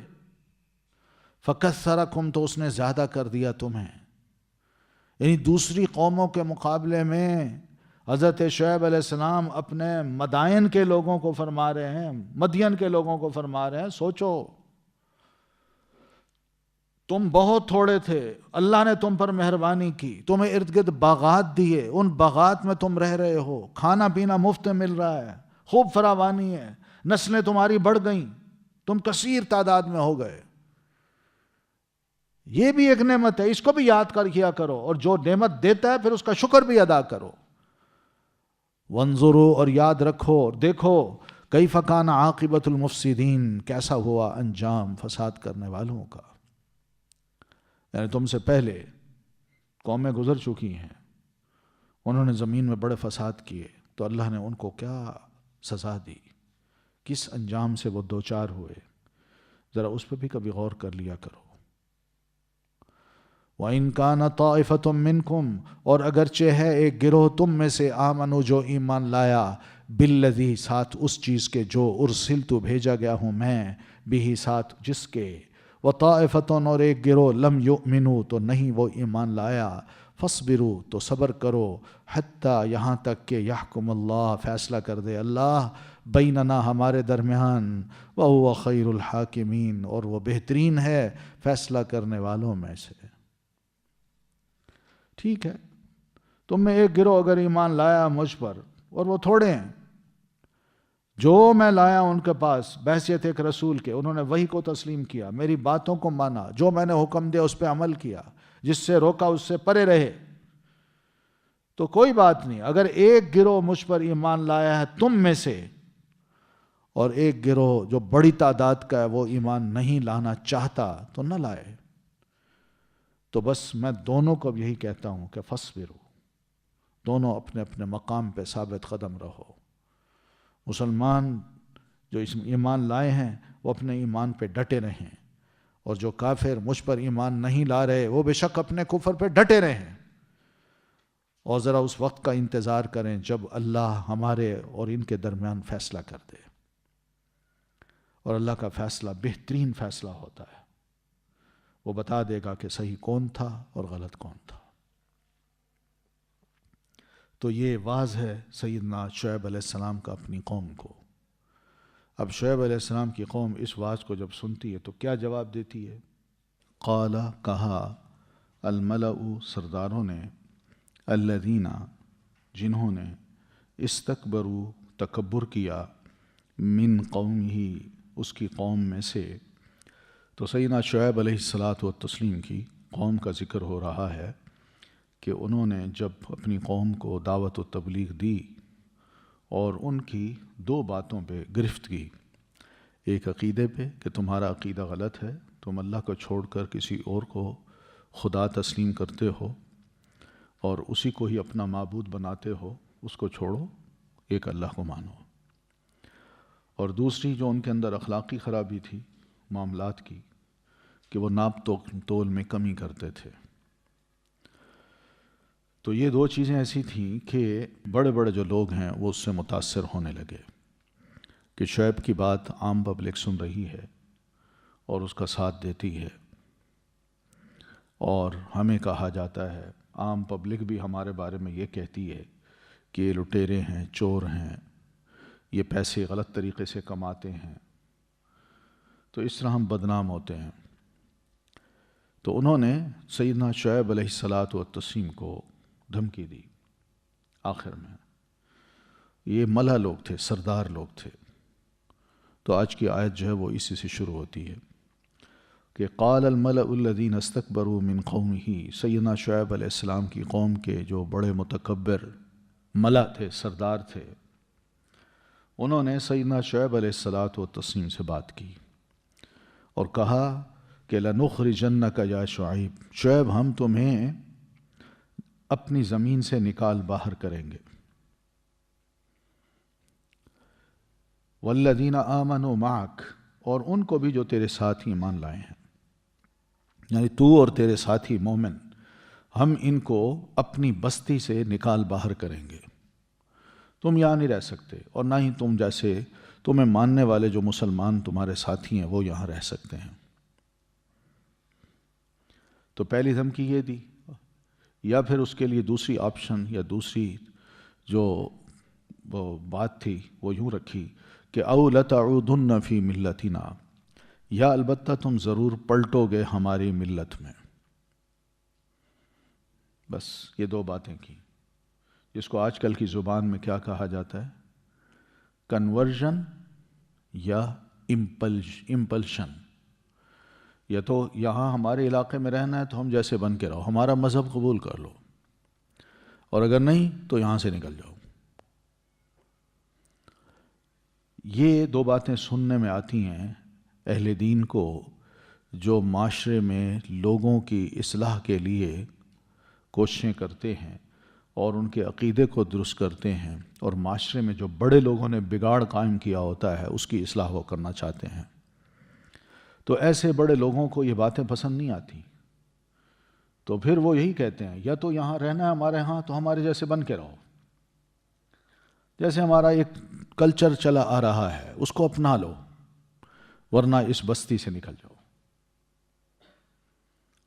فَكَثَّرَكُمْ، تو اس نے زیادہ کر دیا تمہیں. یعنی دوسری قوموں کے مقابلے میں حضرت شعیب علیہ السلام اپنے مدائن کے لوگوں کو فرما رہے ہیں، مدین کے لوگوں کو فرما رہے ہیں، سوچو تم بہت تھوڑے تھے، اللہ نے تم پر مہربانی کی، تمہیں ارد گرد باغات دیے، ان باغات میں تم رہ رہے ہو، کھانا پینا مفت میں مل رہا ہے، خوب فراوانی ہے، نسلیں تمہاری بڑھ گئیں، تم کثیر تعداد میں ہو گئے. یہ بھی ایک نعمت ہے، اس کو بھی یاد کر کیا کرو، اور جو نعمت دیتا ہے پھر اس کا شکر بھی ادا کرو. وانظروا، اور یاد رکھو اور دیکھو، کیف کان عاقبۃ المفسدین، کیسا ہوا انجام فساد کرنے والوں کا. یعنی تم سے پہلے قومیں گزر چکی ہیں، انہوں نے زمین میں بڑے فساد کیے تو اللہ نے ان کو کیا سزا دی، کس انجام سے وہ دوچار ہوئے، ذرا اس پہ بھی کبھی غور کر لیا کرو. وَإِن كَانَ طَائِفَةٌ مِّنْكُمْ، اور اگرچہ ہے ایک گروہ تم میں سے، آمنو، جو ایمان لایا، بالذی، ساتھ اس چیز کے جو ارسلت، بھیجا گیا ہوں میں، بھی، ساتھ جس کے، وطائفتن، اور ایک گروہ، لم یؤمنو، تو نہیں وہ ایمان لایا، فاصبروا، تو صبر کرو، حتی، یہاں تک کہ یحکم اللہ، فیصلہ کر دے اللہ، بیننا ہمارے درمیان، وہو خیر الحاکمین اور وہ بہترین ہے فیصلہ کرنے والوں میں سے۔ ٹھیک ہے، تم میں ایک گروہ اگر ایمان لایا مجھ پر، اور وہ تھوڑے ہیں، جو میں لایا ان کے پاس بحیثیت ایک رسول کے، انہوں نے وحی کو تسلیم کیا، میری باتوں کو مانا، جو میں نے حکم دیا اس پہ عمل کیا، جس سے روکا اس سے پرے رہے، تو کوئی بات نہیں۔ اگر ایک گروہ مجھ پر ایمان لایا ہے تم میں سے، اور ایک گروہ جو بڑی تعداد کا ہے وہ ایمان نہیں لانا چاہتا، تو نہ لائے۔ تو بس میں دونوں کو یہی کہتا ہوں کہ فاصبروا، دونوں اپنے اپنے مقام پہ ثابت قدم رہو۔ مسلمان جو اس ایمان لائے ہیں وہ اپنے ایمان پہ ڈٹے رہیں، اور جو کافر مجھ پر ایمان نہیں لا رہے وہ بے شک اپنے کفر پہ ڈٹے رہیں، اور ذرا اس وقت کا انتظار کریں جب اللہ ہمارے اور ان کے درمیان فیصلہ کر دے، اور اللہ کا فیصلہ بہترین فیصلہ ہوتا ہے، وہ بتا دے گا کہ صحیح کون تھا اور غلط کون تھا۔ تو یہ واعظ ہے سیدنا شعیب علیہ السلام کا اپنی قوم کو۔ اب شعیب علیہ السلام کی قوم اس واعظ کو جب سنتی ہے تو کیا جواب دیتی ہے؟ قال، کہا، الملأ، سرداروں نے، الذین، جنہوں نے، استکبروا، تکبر کیا، من قومہ، اس کی قوم میں سے۔ تو سیدنا شعیب علیہ الصلاۃ والتسلیم کی قوم کا ذکر ہو رہا ہے کہ انہوں نے جب اپنی قوم کو دعوت و تبلیغ دی اور ان کی دو باتوں پہ گرفت کی، ایک عقیدے پہ کہ تمہارا عقیدہ غلط ہے، تم اللہ کو چھوڑ کر کسی اور کو خدا تسلیم کرتے ہو اور اسی کو ہی اپنا معبود بناتے ہو، اس کو چھوڑو، ایک اللہ کو مانو۔ اور دوسری جو ان کے اندر اخلاقی خرابی تھی معاملات کی، کہ وہ ناپ تول میں کمی کرتے تھے۔ تو یہ دو چیزیں ایسی تھیں کہ بڑے بڑے جو لوگ ہیں وہ اس سے متاثر ہونے لگے کہ شعیب کی بات عام پبلک سن رہی ہے اور اس کا ساتھ دیتی ہے، اور ہمیں کہا جاتا ہے، عام پبلک بھی ہمارے بارے میں یہ کہتی ہے کہ یہ لٹیرے ہیں، چور ہیں، یہ پیسے غلط طریقے سے کماتے ہیں، تو اس طرح ہم بدنام ہوتے ہیں۔ تو انہوں نے سیدنا شعیب علیہ الصلاۃ والتسلیم کو دھمکی دی۔ آخر میں یہ ملا لوگ تھے، سردار لوگ تھے۔ تو آج کی آیت جو ہے وہ اسی سے شروع ہوتی ہے کہ قال الملأ الذین استکبروا من قومہ، سیدنا شعیب علیہ السلام کی قوم کے جو بڑے متکبر ملا تھے، سردار تھے، انہوں نے سیدنا شعیب علیہ الصلاۃ والتسلیم سے بات کی اور کہا کہ لنخرجنک یا شعیب، شعیب ہم تمہیں اپنی زمین سے نکال باہر کریں گے، والذین آمنوا معک، اور ان کو بھی جو تیرے ساتھ ایمان لائے ہیں، یعنی تو اور تیرے ساتھی مومن، ہم ان کو اپنی بستی سے نکال باہر کریں گے، تم یہاں نہیں رہ سکتے، اور نہ ہی تم جیسے تمہیں ماننے والے جو مسلمان تمہارے ساتھی ہیں وہ یہاں رہ سکتے ہیں۔ تو پہلی دھمکی یہ دی، یا پھر اس کے لیے دوسری آپشن یا دوسری جو بات تھی وہ یوں رکھی کہ او لتعودن فی ملتنا، یا البتہ تم ضرور پلٹو گے ہماری ملت میں۔ بس یہ دو باتیں کی، جس کو آج کل کی زبان میں کیا کہا جاتا ہے، کنورژن یا امپلشن۔ یا تو یہاں ہمارے علاقے میں رہنا ہے تو ہم جیسے بن کے رہو، ہمارا مذہب قبول کر لو، اور اگر نہیں تو یہاں سے نکل جاؤ۔ یہ دو باتیں سننے میں آتی ہیں اہل دین کو جو معاشرے میں لوگوں کی اصلاح کے لیے کوششیں کرتے ہیں اور ان کے عقیدے کو درست کرتے ہیں، اور معاشرے میں جو بڑے لوگوں نے بگاڑ قائم کیا ہوتا ہے اس کی اصلاح وہ کرنا چاہتے ہیں۔ تو ایسے بڑے لوگوں کو یہ باتیں پسند نہیں آتی، تو پھر وہ یہی کہتے ہیں، یا تو یہاں رہنا ہے ہمارے ہاں تو ہمارے جیسے بن کے رہو، جیسے ہمارا ایک کلچر چلا آ رہا ہے اس کو اپنا لو، ورنہ اس بستی سے نکل جاؤ۔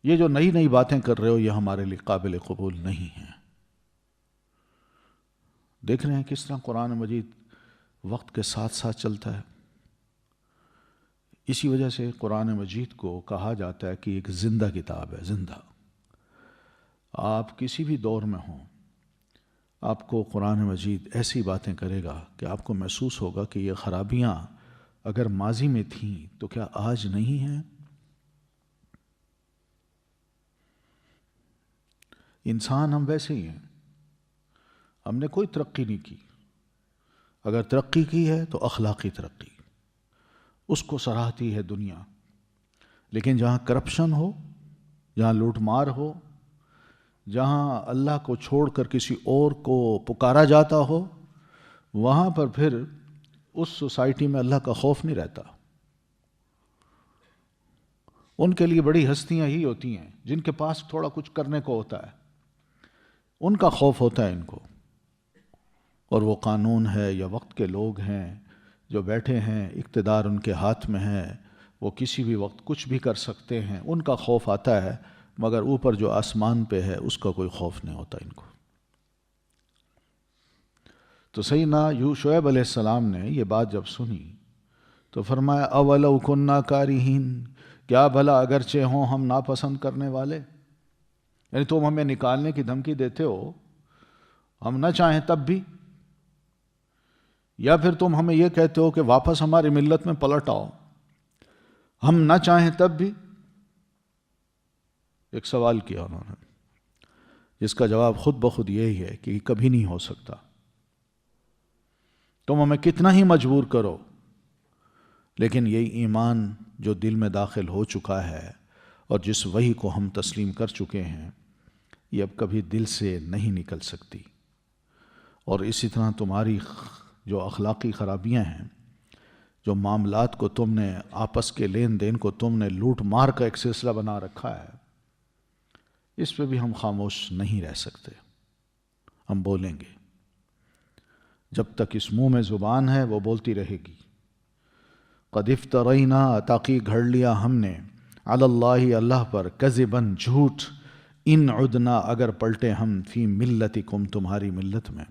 یہ جو نئی نئی باتیں کر رہے ہو یہ ہمارے لیے قابل قبول نہیں ہیں۔ دیکھ رہے ہیں کس طرح قرآن مجید وقت کے ساتھ ساتھ چلتا ہے. اسی وجہ سے قرآن مجید کو کہا جاتا ہے کہ ایک زندہ کتاب ہے، زندہ. آپ کسی بھی دور میں ہوں، آپ کو قرآن مجید ایسی باتیں کرے گا کہ آپ کو محسوس ہوگا کہ یہ خرابیاں اگر ماضی میں تھیں تو کیا آج نہیں ہیں؟ انسان ہم ویسے ہی ہیں، ہم نے کوئی ترقی نہیں کی. اگر ترقی کی ہے تو اخلاقی ترقی، اس کو سراہتی ہے دنیا. لیکن جہاں کرپشن ہو، جہاں لوٹ مار ہو، جہاں اللہ کو چھوڑ کر کسی اور کو پکارا جاتا ہو، وہاں پر پھر اس سوسائٹی میں اللہ کا خوف نہیں رہتا. ان کے لیے بڑی ہستیاں ہی ہوتی ہیں جن کے پاس تھوڑا کچھ کرنے کو ہوتا ہے، ان کا خوف ہوتا ہے ان کو. اور وہ قانون ہے یا وقت کے لوگ ہیں جو بیٹھے ہیں، اقتدار ان کے ہاتھ میں ہے، وہ کسی بھی وقت کچھ بھی کر سکتے ہیں، ان کا خوف آتا ہے. مگر اوپر جو آسمان پہ ہے اس کا کوئی خوف نہیں ہوتا ان کو. تو سیدنا شعیب علیہ السلام نے یہ بات جب سنی تو فرمایا اولو کننا کارہین، کیا بھلا اگرچہ ہوں ہم ناپسند کرنے والے؟ یعنی تم ہمیں نکالنے کی دھمکی دیتے ہو، ہم نہ چاہیں تب بھی؟ یا پھر تم ہمیں یہ کہتے ہو کہ واپس ہماری ملت میں پلٹ آؤ، ہم نہ چاہیں تب بھی؟ ایک سوال کیا انہوں نے، جس کا جواب خود بخود یہی ہے کہ کبھی نہیں ہو سکتا. تم ہمیں کتنا ہی مجبور کرو، لیکن یہی ایمان جو دل میں داخل ہو چکا ہے اور جس وحی کو ہم تسلیم کر چکے ہیں، یہ اب کبھی دل سے نہیں نکل سکتی. اور اسی طرح تمہاری جو اخلاقی خرابیاں ہیں، جو معاملات کو تم نے آپس کے لین دین کو تم نے لوٹ مار کا ایک سلسلہ بنا رکھا ہے، اس پہ بھی ہم خاموش نہیں رہ سکتے. ہم بولیں گے. جب تک اس منہ میں زبان ہے وہ بولتی رہے گی. قد افترینا، تاقی گھڑ لیا ہم نے، علی اللہ، اللہ پر، کذباً، جھوٹ، ان عدنا، اگر پلٹے ہم، فی ملتکم، تمہاری ملت میں،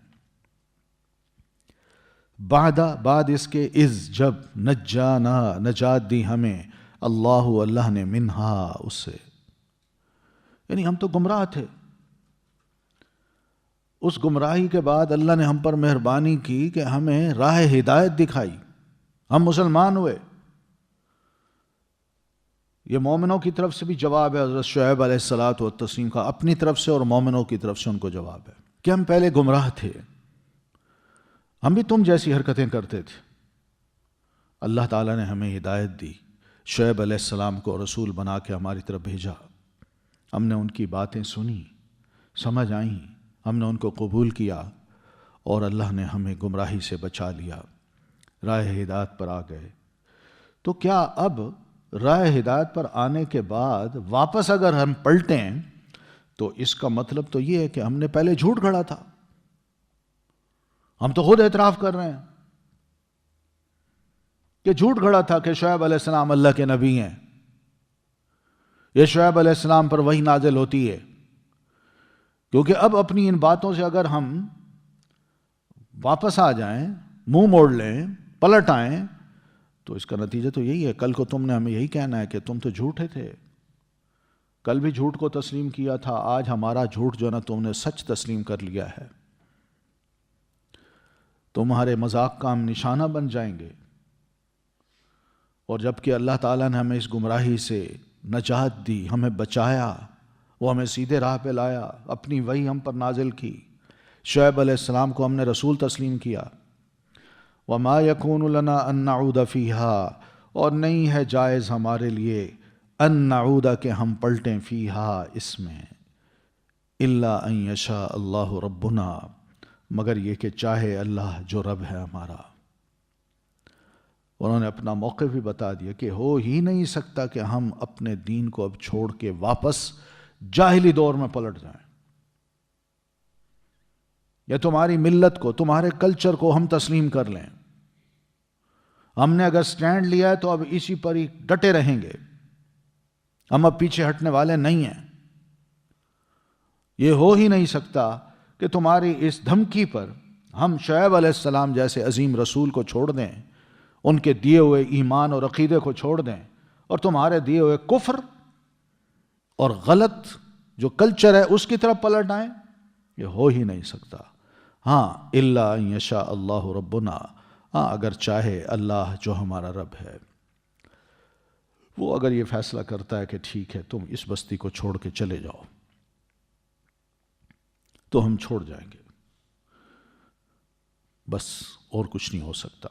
بعد اس کے، از، جب، نجانا، نجات دی ہمیں، اللہ نے، منہا، اس سے. یعنی ہم تو گمراہ تھے، اس گمراہی کے بعد اللہ نے ہم پر مہربانی کی کہ ہمیں راہ ہدایت دکھائی، ہم مسلمان ہوئے. یہ مومنوں کی طرف سے بھی جواب ہے حضرت شعیب علیہ الصلاۃ والتسلیم کا، اپنی طرف سے اور مومنوں کی طرف سے ان کو جواب ہے کہ ہم پہلے گمراہ تھے، ہم بھی تم جیسی حرکتیں کرتے تھے. اللہ تعالیٰ نے ہمیں ہدایت دی، شعیب علیہ السلام کو رسول بنا کے ہماری طرف بھیجا. ہم نے ان کی باتیں سنی، سمجھ آئیں، ہم نے ان کو قبول کیا، اور اللہ نے ہمیں گمراہی سے بچا لیا، راہ ہدایت پر آ گئے. تو کیا اب راہ ہدایت پر آنے کے بعد واپس اگر ہم پلٹیں تو اس کا مطلب تو یہ ہے کہ ہم نے پہلے جھوٹ گھڑا تھا؟ ہم تو خود اعتراف کر رہے ہیں کہ جھوٹ گھڑا تھا کہ شعیب علیہ السلام اللہ کے نبی ہیں، یہ شعیب علیہ السلام پر وحی نازل ہوتی ہے. کیونکہ اب اپنی ان باتوں سے اگر ہم واپس آ جائیں، منہ موڑ لیں، پلٹ آئیں، تو اس کا نتیجہ تو یہی ہے، کل کو تم نے ہمیں یہی کہنا ہے کہ تم تو جھوٹے تھے، کل بھی جھوٹ کو تسلیم کیا تھا، آج ہمارا جھوٹ جو نا تم نے سچ تسلیم کر لیا ہے. تمہارے مذاق کا ہم نشانہ بن جائیں گے. اور جبکہ اللہ تعالیٰ نے ہمیں اس گمراہی سے نجات دی، ہمیں بچایا، وہ ہمیں سیدھے راہ پہ لایا، اپنی وحی ہم پر نازل کی، شعیب علیہ السلام کو ہم نے رسول تسلیم کیا. وَمَا يَكُونُ لَنَا أَن نَّعُودَ فِيهَا، اور نہیں ہے جائز ہمارے لیے، ان نعود، کہ ہم پلٹیں، فیہا، اس میں، الا ان یشاء اللہ ربنا، مگر یہ کہ چاہے اللہ جو رب ہے ہمارا. انہوں نے اپنا موقف بھی بتا دیا کہ ہو ہی نہیں سکتا کہ ہم اپنے دین کو اب چھوڑ کے واپس جاہلی دور میں پلٹ جائیں، یا تمہاری ملت کو، تمہارے کلچر کو ہم تسلیم کر لیں. ہم نے اگر سٹینڈ لیا ہے تو اب اسی پر ہی ڈٹے رہیں گے، ہم اب پیچھے ہٹنے والے نہیں ہیں. یہ ہو ہی نہیں سکتا کہ تمہاری اس دھمکی پر ہم شعیب علیہ السلام جیسے عظیم رسول کو چھوڑ دیں، ان کے دیے ہوئے ایمان اور عقیدے کو چھوڑ دیں، اور تمہارے دیے ہوئے کفر اور غلط جو کلچر ہے اس کی طرف پلٹ آئیں؟ یہ ہو ہی نہیں سکتا۔ ہاں الا ان یشاء اللہ ربنا، ہاں اگر چاہے اللہ جو ہمارا رب ہے، وہ اگر یہ فیصلہ کرتا ہے کہ ٹھیک ہے تم اس بستی کو چھوڑ کے چلے جاؤ، تو ہم چھوڑ جائیں گے، بس اور کچھ نہیں ہو سکتا۔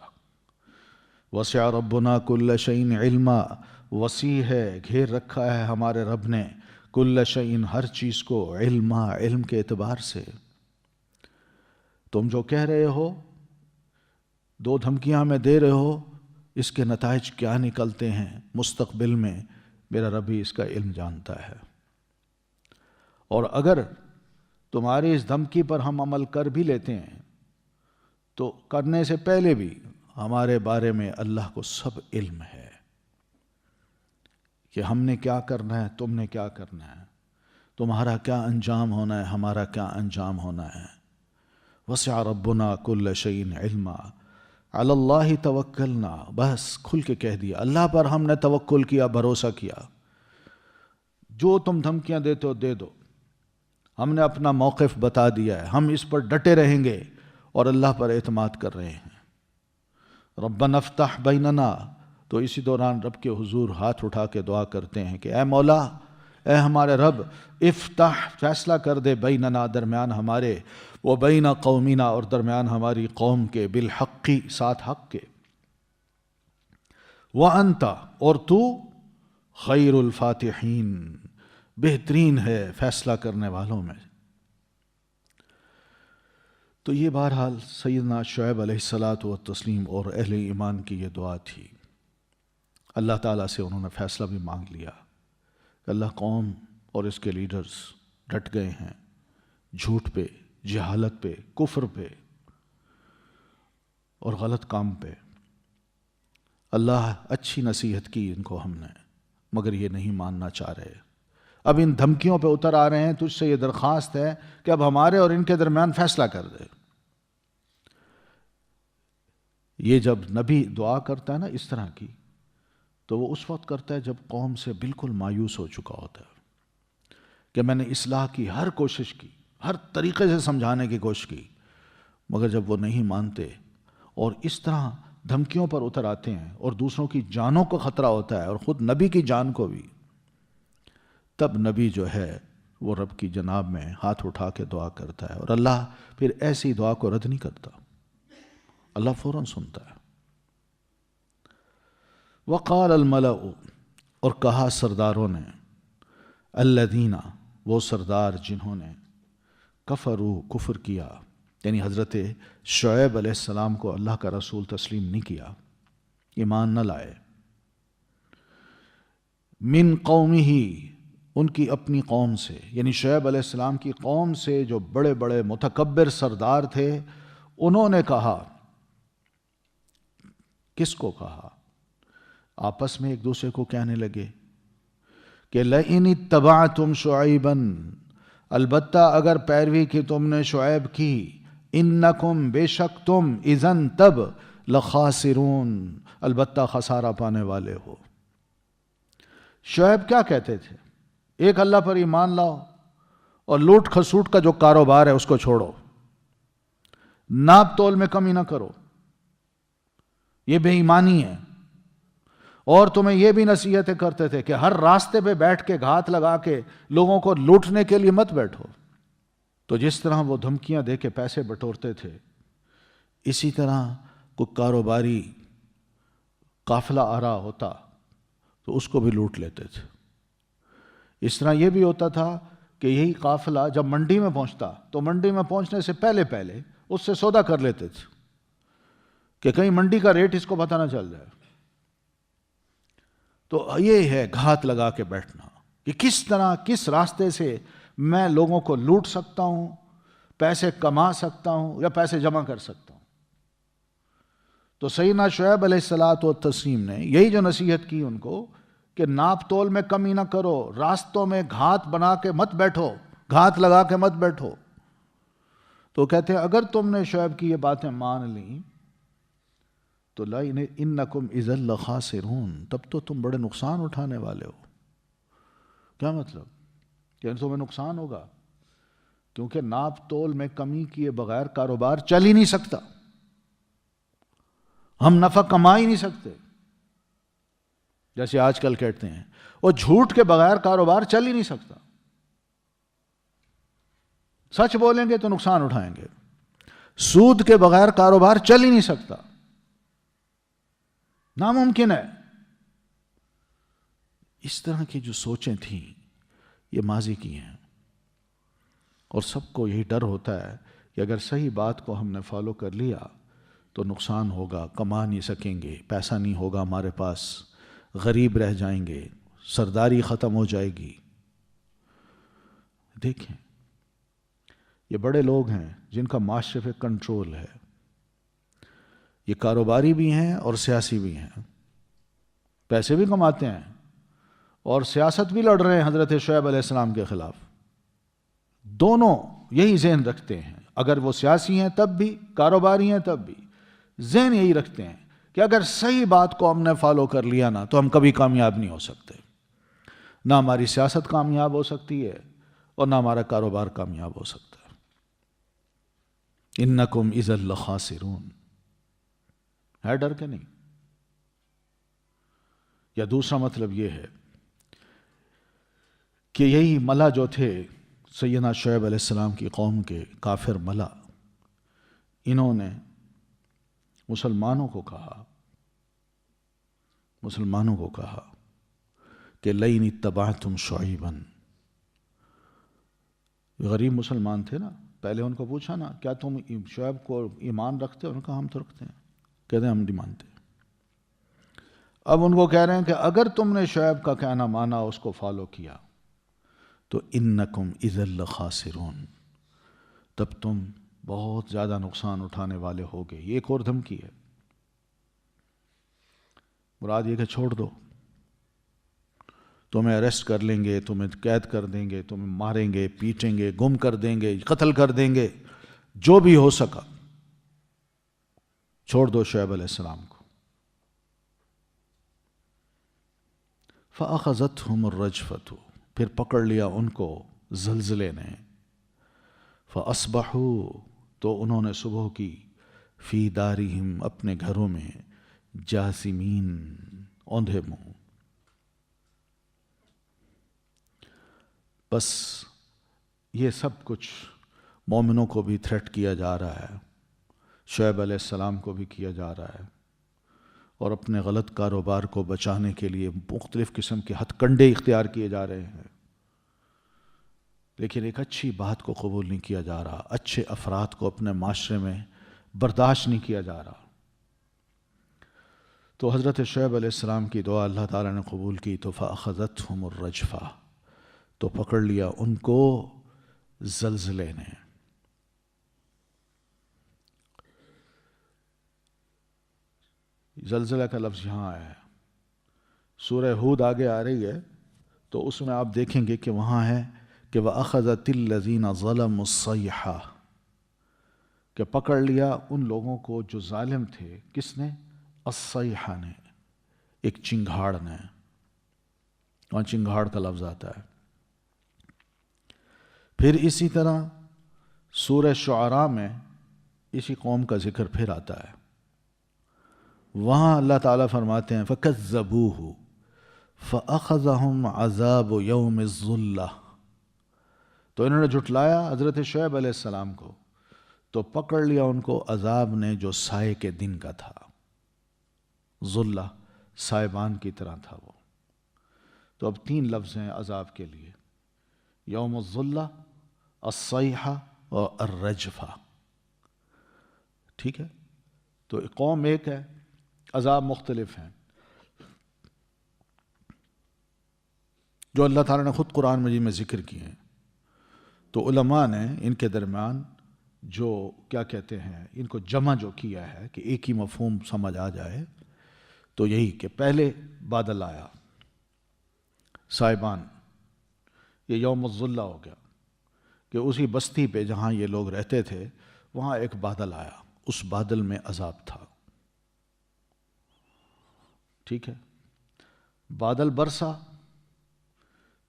وسع ربنا کل شیء علما، وسیع ہے، گھیر رکھا ہے ہمارے رب نے کل شیء ہر چیز کو، علما علم کے اعتبار سے۔ تم جو کہہ رہے ہو، دو دھمکیاں میں دے رہے ہو، اس کے نتائج کیا نکلتے ہیں مستقبل میں، میرا رب ہی اس کا علم جانتا ہے۔ اور اگر تمہاری اس دھمکی پر ہم عمل کر بھی لیتے ہیں تو کرنے سے پہلے بھی ہمارے بارے میں اللہ کو سب علم ہے کہ ہم نے کیا کرنا ہے، تم نے کیا کرنا ہے، تمہارا کیا انجام ہونا ہے، ہمارا کیا انجام ہونا ہے۔ وسع ربنا کل شیء علما علی اللہ توکلنا، بس کھل کے کہہ دیا اللہ پر ہم نے توکل کیا، بھروسہ کیا، جو تم دھمکیاں دیتے ہو دے دو، ہم نے اپنا موقف بتا دیا ہے، ہم اس پر ڈٹے رہیں گے اور اللہ پر اعتماد کر رہے ہیں۔ ربنا افتح بیننا، تو اسی دوران رب کے حضور ہاتھ اٹھا کے دعا کرتے ہیں کہ اے مولا، اے ہمارے رب، افتح فیصلہ کر دے بیننا درمیان ہمارے، و بین قومنا اور درمیان ہماری قوم کے، بالحقی ساتھ حق کے، وانت اور تو خیر الفاتحین بہترین ہے فیصلہ کرنے والوں میں۔ تو یہ بہرحال سیدنا شعیب علیہ الصلاۃ والتسلیم اور اہل ایمان کی یہ دعا تھی۔ اللہ تعالیٰ سے انہوں نے فیصلہ بھی مانگ لیا کہ اللہ، قوم اور اس کے لیڈرز ڈٹ گئے ہیں جھوٹ پہ، جہالت پہ، کفر پہ اور غلط کام پہ۔ اللہ اچھی نصیحت کی ان کو ہم نے، مگر یہ نہیں ماننا چاہ رہے۔ اب ان دھمکیوں پہ اتر آ رہے ہیں، تجھ سے یہ درخواست ہے کہ اب ہمارے اور ان کے درمیان فیصلہ کر دے۔ یہ جب نبی دعا کرتا ہے نا اس طرح کی، تو وہ اس وقت کرتا ہے جب قوم سے بالکل مایوس ہو چکا ہوتا ہے کہ میں نے اصلاح کی ہر کوشش کی، ہر طریقے سے سمجھانے کی کوشش کی، مگر جب وہ نہیں مانتے اور اس طرح دھمکیوں پر اتر آتے ہیں اور دوسروں کی جانوں کو خطرہ ہوتا ہے اور خود نبی کی جان کو بھی، تب نبی جو ہے وہ رب کی جناب میں ہاتھ اٹھا کے دعا کرتا ہے، اور اللہ پھر ایسی دعا کو رد نہیں کرتا، اللہ فوراً سنتا ہے۔ وقال الملأ، اور کہا سرداروں نے، الذین، وہ سردار جنہوں نے، کفروا، کفر کیا، یعنی حضرت شعیب علیہ السلام کو اللہ کا رسول تسلیم نہیں کیا، ایمان نہ لائے، من قومہ، ان کی اپنی قوم سے، یعنی شعیب علیہ السلام کی قوم سے جو بڑے بڑے متکبر سردار تھے، انہوں نے کہا، کس کو کہا؟ آپس میں ایک دوسرے کو کہنے لگے کہ لئن اتبعتم شعیبا، البتہ اگر پیروی کی تم نے شعیب کی، انکم، بے شک تم، اذن تب، لخاسرون، البتہ خسارہ پانے والے ہو۔ شعیب کیا کہتے تھے؟ ایک اللہ پر ایمان لاؤ اور لوٹ کھسوٹ کا جو کاروبار ہے اس کو چھوڑو، ناپ تول میں کمی نہ کرو، یہ بے ایمانی ہے۔ اور تمہیں یہ بھی نصیحتیں کرتے تھے کہ ہر راستے پہ بیٹھ کے گھات لگا کے لوگوں کو لوٹنے کے لیے مت بیٹھو۔ تو جس طرح وہ دھمکیاں دے کے پیسے بٹورتے تھے، اسی طرح کوئی کاروباری قافلہ آ رہا ہوتا تو اس کو بھی لوٹ لیتے تھے۔ اس طرح یہ بھی ہوتا تھا کہ یہی قافلہ جب منڈی میں پہنچتا تو منڈی میں پہنچنے سے پہلے اس سے سودا کر لیتے تھے کہ کہیں منڈی کا ریٹ اس کو پتہ نہ چل جائے۔ تو یہ ہے گھات لگا کے بیٹھنا کہ کس طرح، کس راستے سے میں لوگوں کو لوٹ سکتا ہوں، پیسے کما سکتا ہوں یا پیسے جمع کر سکتا ہوں۔ تو سیدنا شعیب علیہ الصلاۃ والتسلیم نے یہی جو نصیحت کی ان کو کہ ناپ تول میں کمی نہ کرو، راستوں میں گھات بنا کے مت بیٹھو، گھات لگا کے مت بیٹھو، تو کہتے ہیں اگر تم نے شعیب کی یہ باتیں مان لیں تو لا انکم اذا لخاسرون، تب تو تم بڑے نقصان اٹھانے والے ہو۔ کیا مطلب؟ کہ تمہیں نقصان ہوگا، کیونکہ ناپ تول میں کمی کیے بغیر کاروبار چل ہی نہیں سکتا، ہم نفع کما ہی نہیں سکتے۔ جیسے آج کل کہتے ہیں وہ جھوٹ کے بغیر کاروبار چل ہی نہیں سکتا، سچ بولیں گے تو نقصان اٹھائیں گے، سود کے بغیر کاروبار چل ہی نہیں سکتا، ناممکن ہے۔ اس طرح کی جو سوچیں تھیں یہ ماضی کی ہیں، اور سب کو یہی ڈر ہوتا ہے کہ اگر صحیح بات کو ہم نے فالو کر لیا تو نقصان ہوگا، کما نہیں سکیں گے، پیسہ نہیں ہوگا ہمارے پاس، غریب رہ جائیں گے، سرداری ختم ہو جائے گی۔ دیکھیں یہ بڑے لوگ ہیں جن کا معاشرے پہ کنٹرول ہے، یہ کاروباری بھی ہیں اور سیاسی بھی ہیں، پیسے بھی کماتے ہیں اور سیاست بھی لڑ رہے ہیں حضرت شعیب علیہ السلام کے خلاف۔ دونوں یہی ذہن رکھتے ہیں، اگر وہ سیاسی ہیں تب بھی، کاروباری ہیں تب بھی، ذہن یہی رکھتے ہیں کہ اگر صحیح بات کو ہم نے فالو کر لیا نا تو ہم کبھی کامیاب نہیں ہو سکتے، نہ ہماری سیاست کامیاب ہو سکتی ہے اور نہ ہمارا کاروبار کامیاب ہو سکتا ہے۔ انکم اذا لخاسرون، ہے ڈر کے نہیں؟ یا دوسرا مطلب یہ ہے کہ یہی ملا جو تھے سیدنا شعیب علیہ السلام کی قوم کے کافر ملا، انہوں نے مسلمانوں کو کہا کہ لئن اتبعتم شعیبا، غریب مسلمان تھے نا، پہلے ان کو پوچھا نا کیا تم شعیب کو ایمان رکھتے ہو؟ ان کا ہم تو رکھتے ہیں، کہتے ہیں ہم نہیں مانتے۔ اب ان کو کہہ رہے ہیں کہ اگر تم نے شعیب کا کہنا مانا، اس کو فالو کیا تو انکم اذا لخاسرون، تب تم بہت زیادہ نقصان اٹھانے والے ہوگے۔ یہ ایک اور دھمکی ہے، مراد یہ کہ چھوڑ دو، تمہیں اریسٹ کر لیں گے، تمہیں قید کر دیں گے، تمہیں ماریں گے، پیٹیں گے، گم کر دیں گے، قتل کر دیں گے، جو بھی ہو سکا، چھوڑ دو شعیب علیہ السلام کو۔ فَأَخَذَتْهُمُ الرَّجْفَةُ، پھر پکڑ لیا ان کو زلزلے نے، فَأَصْبَحُوا، تو انہوں نے صبح کی، فی دارہم، اپنے گھروں میں، جاثمین، اوندھے منہ۔ بس یہ سب کچھ مومنوں کو بھی تھریٹ کیا جا رہا ہے، شعیب علیہ السلام کو بھی کیا جا رہا ہے، اور اپنے غلط کاروبار کو بچانے کے لیے مختلف قسم کے ہتھ کنڈے اختیار کیے جا رہے ہیں، لیکن ایک اچھی بات کو قبول نہیں کیا جا رہا، اچھے افراد کو اپنے معاشرے میں برداشت نہیں کیا جا رہا۔ تو حضرت شعیب علیہ السلام کی دعا اللہ تعالیٰ نے قبول کی، تو فَأَخَذَتْهُمُ الرَّجْفَةُ، تو پکڑ لیا ان کو زلزلے نے۔ زلزلہ کا لفظ یہاں آیا ہے، سورہ ہود آگے آ رہی ہے تو اس میں آپ دیکھیں گے کہ وہاں ہے کہ وَأَخَذَتِ الَّذِينَ ظَلَمُوا الصَّيْحَةُ، کہ پکڑ لیا ان لوگوں کو جو ظالم تھے، کس نے؟ الصیحہ نے، ایک چنگھاڑ نے، وہاں چنگھاڑ کا لفظ آتا ہے۔ پھر اسی طرح سورہ شعراء میں اسی قوم کا ذکر پھر آتا ہے، وہاں اللہ تعالیٰ فرماتے ہیں فَكَذَّبُوهُ فَأَخَذَهُمْ عَذَابُ يَوْمِ الظُّلَّةِ، تو انہوں نے جھٹلایا حضرت شعیب علیہ السلام کو، تو پکڑ لیا ان کو عذاب نے جو سائے کے دن کا تھا، ظلہ سائبان کی طرح تھا وہ۔ تو اب 3 لفظ ہیں عذاب کے لیے، یوم الظلہ، الصیحہ اور الرجفہ، ٹھیک ہے؟ تو قوم ایک ہے، عذاب مختلف ہیں، جو اللہ تعالیٰ نے خود قرآن مجید میں ذکر کیے ہیں۔ تو علماء نے ان کے درمیان جو کیا کہتے ہیں، ان کو جمع جو کیا ہے کہ ایک ہی مفہوم سمجھ آ جائے، تو یہی کہ پہلے بادل آیا، سائبان، یہ یوم الظلہ ہو گیا، کہ اسی بستی پہ جہاں یہ لوگ رہتے تھے وہاں ایک بادل آیا، اس بادل میں عذاب تھا، ٹھیک ہے، بادل برسا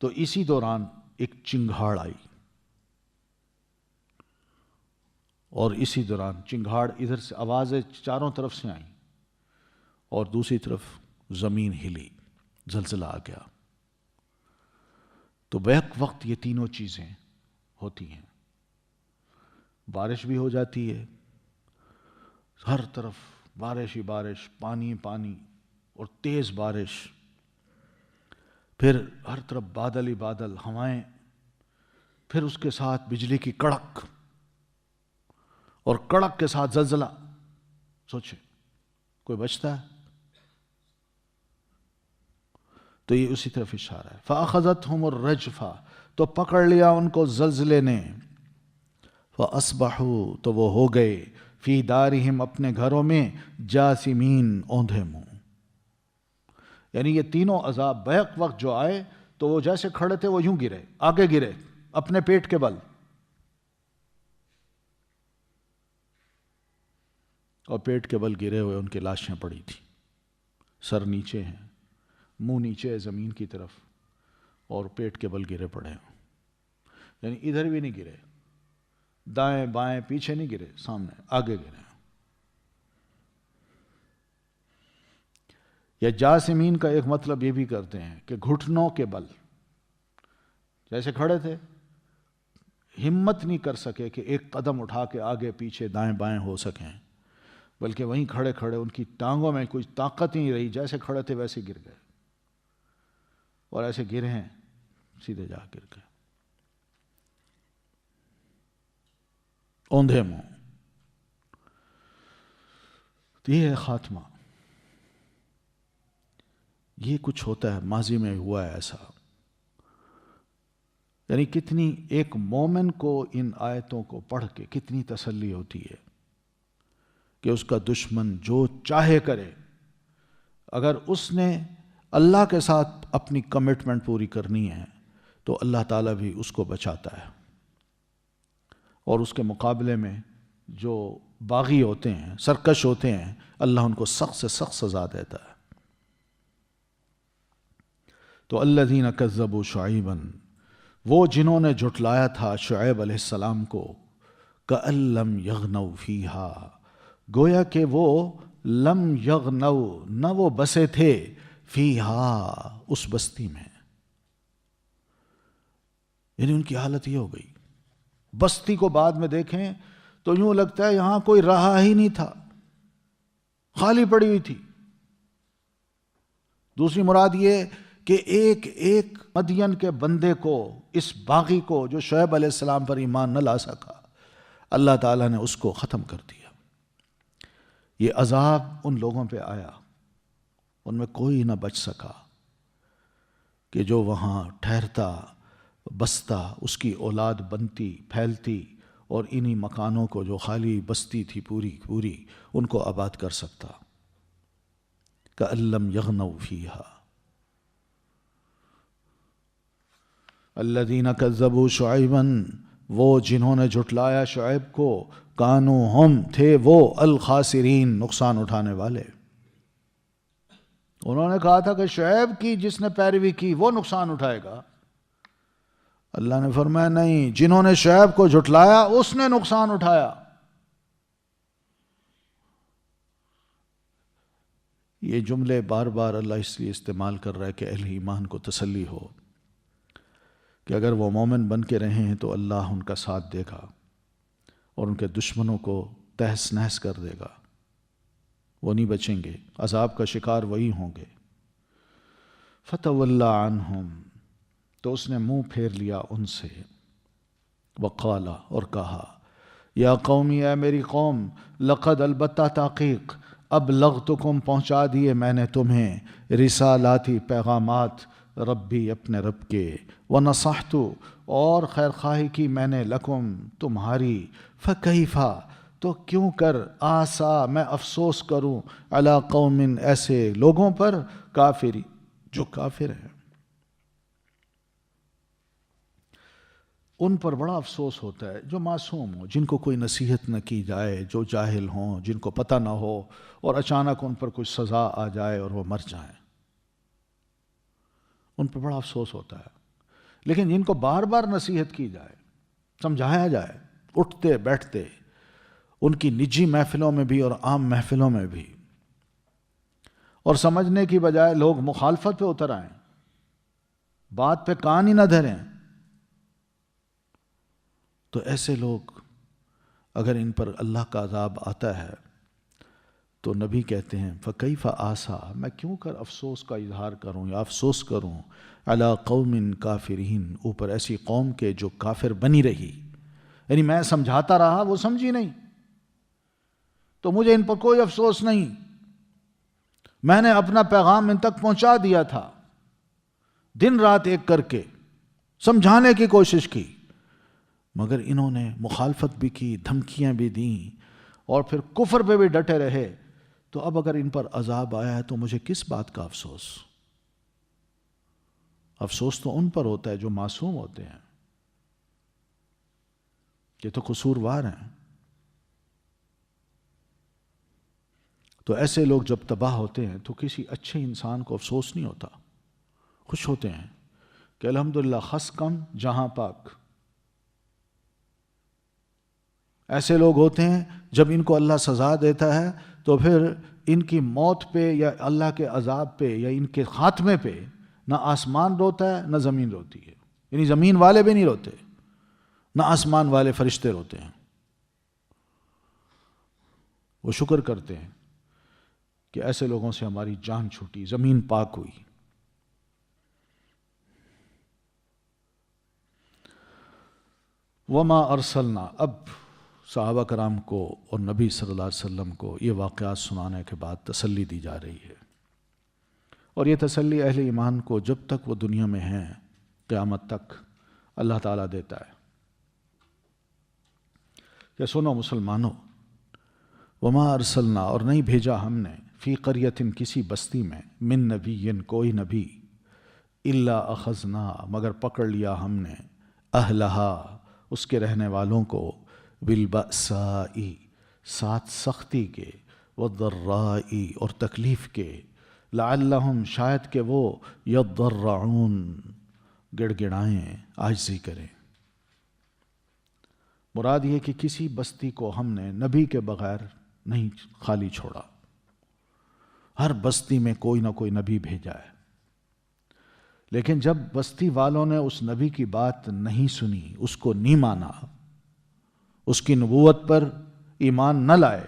تو اسی دوران ایک چنگھاڑ آئی، اور اسی دوران چنگھاڑ ادھر سے آوازیں چاروں طرف سے آئیں اور دوسری طرف زمین ہلی، زلزلہ آ گیا۔ تو بیک وقت یہ تینوں چیزیں ہوتی ہیں، بارش بھی ہو جاتی ہے، ہر طرف بارش ہی بارش، پانی پانی اور تیز بارش، پھر ہر طرف بادل ہی بادل، ہوائیں، پھر اس کے ساتھ بجلی کی کڑک، اور کڑک کے ساتھ زلزلہ۔ سوچے کوئی بچتا ہے؟ تو یہ اسی طرف اشارہ ہے۔ فَأَخَذَتْهُمُ الرَّجْفَةُ، تو پکڑ لیا ان کو زلزلے نے، فَأَصْبَحُوا، تو وہ ہو گئے، فی دارہم، اپنے گھروں میں، جاثمین، اوندھے منہ۔ یعنی یہ تینوں عذاب بیک وقت جو آئے تو وہ جیسے کھڑے تھے وہ یوں گرے، آگے گرے اپنے پیٹ کے بل، اور پیٹ کے بل گرے ہوئے ان کی لاشیں پڑی تھیں، سر نیچے ہیں، منہ نیچے ہے زمین کی طرف، اور پیٹ کے بل گرے پڑے ہیں، یعنی ادھر بھی نہیں گرے، دائیں بائیں پیچھے نہیں گرے، سامنے آگے گرے۔ یا جاسمین کا ایک مطلب یہ بھی کرتے ہیں کہ گھٹنوں کے بل، جیسے کھڑے تھے ہمت نہیں کر سکے کہ ایک قدم اٹھا کے آگے پیچھے دائیں بائیں ہو سکیں، بلکہ وہیں کھڑے کھڑے ان کی ٹانگوں میں کوئی طاقت ہی نہیں رہی، جیسے کھڑے تھے ویسے گر گئے، اور ایسے گرے ہیں سیدھے جا گر گئے، اوندھے منہ۔ تو یہ ہے خاتمہ، یہ کچھ ہوتا ہے، ماضی میں ہوا ہے ایسا۔ یعنی کتنی ایک مومن کو ان آیتوں کو پڑھ کے کتنی تسلی ہوتی ہے کہ اس کا دشمن جو چاہے کرے، اگر اس نے اللہ کے ساتھ اپنی کمٹمنٹ پوری کرنی ہے تو اللہ تعالیٰ بھی اس کو بچاتا ہے، اور اس کے مقابلے میں جو باغی ہوتے ہیں، سرکش ہوتے ہیں، اللہ ان کو سخت سے سخت سزا دیتا ہے۔ تو الذین کذبوا شعیبا، وہ جنہوں نے جھٹلایا تھا شعیب علیہ السلام کو، کأن لم یغنوا فیہا، گویا کہ وہ لم یغنوا، نہ وہ بسے تھے، فیہا، اس بستی میں، یعنی ان کی حالت یہ ہو گئی، بستی کو بعد میں دیکھیں تو یوں لگتا ہے یہاں کوئی رہا ہی نہیں تھا، خالی پڑی ہوئی تھی۔ دوسری مراد یہ کہ ایک ایک مدین کے بندے کو، اس باغی کو جو شعیب علیہ السلام پر ایمان نہ لا سکا، اللہ تعالیٰ نے اس کو ختم کر دیا۔ یہ عذاب ان لوگوں پہ آیا، ان میں کوئی نہ بچ سکا کہ جو وہاں ٹھہرتا، بستا، اس کی اولاد بنتی، پھیلتی، اور انہی مکانوں کو جو خالی بستی تھی پوری پوری ان کو آباد کر سکتا۔ کأن لم یغنوا فیہا، الذین کذبوا شعیبا، وہ جنہوں نے جھٹلایا شعیب کو، کانوا، ہم تھے وہ، الخاسرین، نقصان اٹھانے والے۔ انہوں نے کہا تھا کہ شعیب کی جس نے پیروی کی وہ نقصان اٹھائے گا، اللہ نے فرمایا نہیں، جنہوں نے شعیب کو جھٹلایا اس نے نقصان اٹھایا۔ یہ جملے بار بار اللہ اس لیے استعمال کر رہا ہے کہ اہل ایمان کو تسلی ہو کہ اگر وہ مومن بن کے رہے ہیں تو اللہ ان کا ساتھ دے گا اور ان کے دشمنوں کو تہس نہس کر دے گا، وہ نہیں بچیں گے، عذاب کا شکار وہی ہوں گے۔ فَتَوَلَّى عَنْهُمْ، تو اس نے منہ پھیر لیا ان سے، وقال، اور کہا، یا قومی، اے میری قوم، لقد، البتہ تحقیق، ابلغتکم، پہنچا دیے میں نے تمہیں، رسالاتی، پیغامات، ربی، اپنے رب کے، ونصحت، اور خیر خواہی کی میں نے، لکم، تمہاری، فکیفا، تو کیوں کر، آسا، میں افسوس کروں، علی قوم، ایسے لوگوں پر، کافری، جو کافر ہیں۔ ان پر بڑا افسوس ہوتا ہے جو معصوم ہوں، جن کو کوئی نصیحت نہ کی جائے، جو جاہل ہوں، جن کو پتہ نہ ہو اور اچانک ان پر کوئی سزا آ جائے اور وہ مر جائیں، ان پر بڑا افسوس ہوتا ہے۔ لیکن جن کو بار بار نصیحت کی جائے، سمجھایا جائے، اٹھتے بیٹھتے ان کی نجی محفلوں میں بھی اور عام محفلوں میں بھی، اور سمجھنے کی بجائے لوگ مخالفت پہ اتر آئیں، بات پہ کان ہی نہ دھریں، تو ایسے لوگ اگر ان پر اللہ کا عذاب آتا ہے تو نبی کہتے ہیں فَكَيْفَ آسَى، میں کیوں کر افسوس کا اظہار کروں یا افسوس کروں عَلَىٰ قَوْمٍ كَافِرِينَ، اوپر ایسی قوم کے جو کافر بنی رہی، یعنی میں سمجھاتا رہا وہ سمجھی نہیں تو مجھے ان پر کوئی افسوس نہیں، میں نے اپنا پیغام ان تک پہنچا دیا تھا، دن رات ایک کر کے سمجھانے کی کوشش کی، مگر انہوں نے مخالفت بھی کی، دھمکیاں بھی دیں اور پھر کفر پہ بھی ڈٹے رہے، تو اب اگر ان پر عذاب آیا ہے تو مجھے کس بات کا افسوس؟ افسوس تو ان پر ہوتا ہے جو معصوم ہوتے ہیں، یہ تو قصوروار ہیں۔ تو ایسے لوگ جب تباہ ہوتے ہیں تو کسی اچھے انسان کو افسوس نہیں ہوتا، خوش ہوتے ہیں کہ الحمدللہ خس کم جہاں پاک۔ ایسے لوگ ہوتے ہیں جب ان کو اللہ سزا دیتا ہے تو پھر ان کی موت پہ یا اللہ کے عذاب پہ یا ان کے خاتمے پہ نہ آسمان روتا ہے نہ زمین روتی ہے، یعنی زمین والے بھی نہیں روتے، نہ آسمان والے فرشتے روتے ہیں، وہ شکر کرتے ہیں کہ ایسے لوگوں سے ہماری جان چھوٹی، زمین پاک ہوئی۔ وما ارسلنا، اب صحابہ کرام کو اور نبی صلی اللہ علیہ وسلم کو یہ واقعات سنانے کے بعد تسلی دی جا رہی ہے، اور یہ تسلی اہل ایمان کو جب تک وہ دنیا میں ہیں قیامت تک اللہ تعالیٰ دیتا ہے کہ سنو مسلمانوں، وما ارسلنا، اور نہیں بھیجا ہم نے، فی قریۃ، کسی بستی میں، من نبی، کوئی نبی، الا اخذنا، مگر پکڑ لیا ہم نے، اہلہا، اس کے رہنے والوں کو، بالبأساء، ساتھ سختی کے، والضراء، اور تکلیف کے، لعلہم، شاید کہ وہ، یضرعون، گڑ گڑائیں، عاجزی کریں۔ مراد یہ کہ کسی بستی کو ہم نے نبی کے بغیر نہیں خالی چھوڑا، ہر بستی میں کوئی نہ کوئی نبی بھیجا ہے، لیکن جب بستی والوں نے اس نبی کی بات نہیں سنی، اس کو نہیں مانا، اس کی نبوت پر ایمان نہ لائے،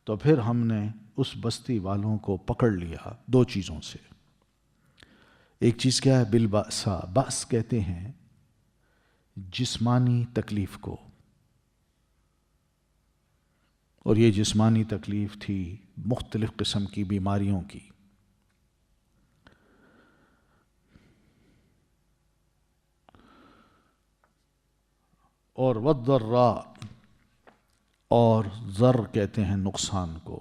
تو پھر ہم نے اس بستی والوں کو پکڑ لیا دو چیزوں سے۔ ایک چیز کیا ہے؟ بالبأسا، بأس کہتے ہیں جسمانی تکلیف کو، اور یہ جسمانی تکلیف تھی مختلف قسم کی بیماریوں کی، اور والضراء، اور ضر کہتے ہیں نقصان کو،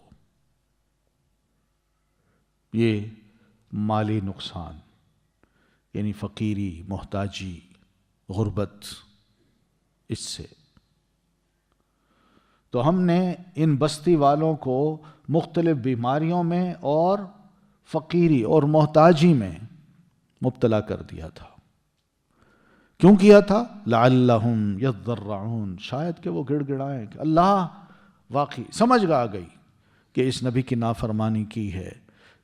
یہ مالی نقصان، یعنی فقیری، محتاجی، غربت، اس سے۔ تو ہم نے ان بستی والوں کو مختلف بیماریوں میں اور فقیری اور محتاجی میں مبتلا کر دیا تھا۔ کیوں کیا تھا؟ لعلہم یضرعون، شاید کہ وہ گڑ گڑائیں کہ اللہ واقعی سمجھ آ گئی کہ اس نبی کی نافرمانی کی ہے،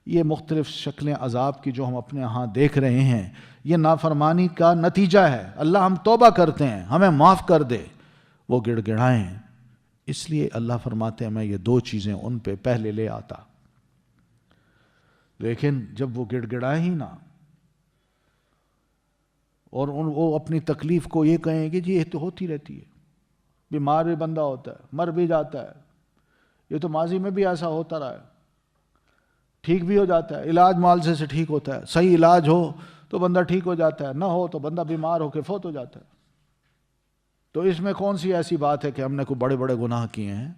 یہ مختلف شکلیں عذاب کی جو ہم اپنے ہاں دیکھ رہے ہیں، یہ نافرمانی کا نتیجہ ہے، اللہ ہم توبہ کرتے ہیں، ہمیں معاف کر دے، وہ گڑ گڑائیں۔ اس لیے اللہ فرماتے ہیں میں یہ دو چیزیں ان پہ پہلے لے آتا، لیکن جب وہ گڑ گڑائیں ہی نہ، اور وہ اپنی تکلیف کو یہ کہیں کہ جی یہ تو ہوتی رہتی ہے، بیمار بھی بندہ ہوتا ہے، مر بھی جاتا ہے، یہ تو ماضی میں بھی ایسا ہوتا رہا ہے، ٹھیک بھی ہو جاتا ہے، علاج معالجے سے ٹھیک ہوتا ہے، صحیح علاج ہو تو بندہ ٹھیک ہو جاتا ہے، نہ ہو تو بندہ بیمار ہو کے فوت ہو جاتا ہے۔ تو اس میں کون سی ایسی بات ہے کہ ہم نے کوئی بڑے بڑے گناہ کیے ہیں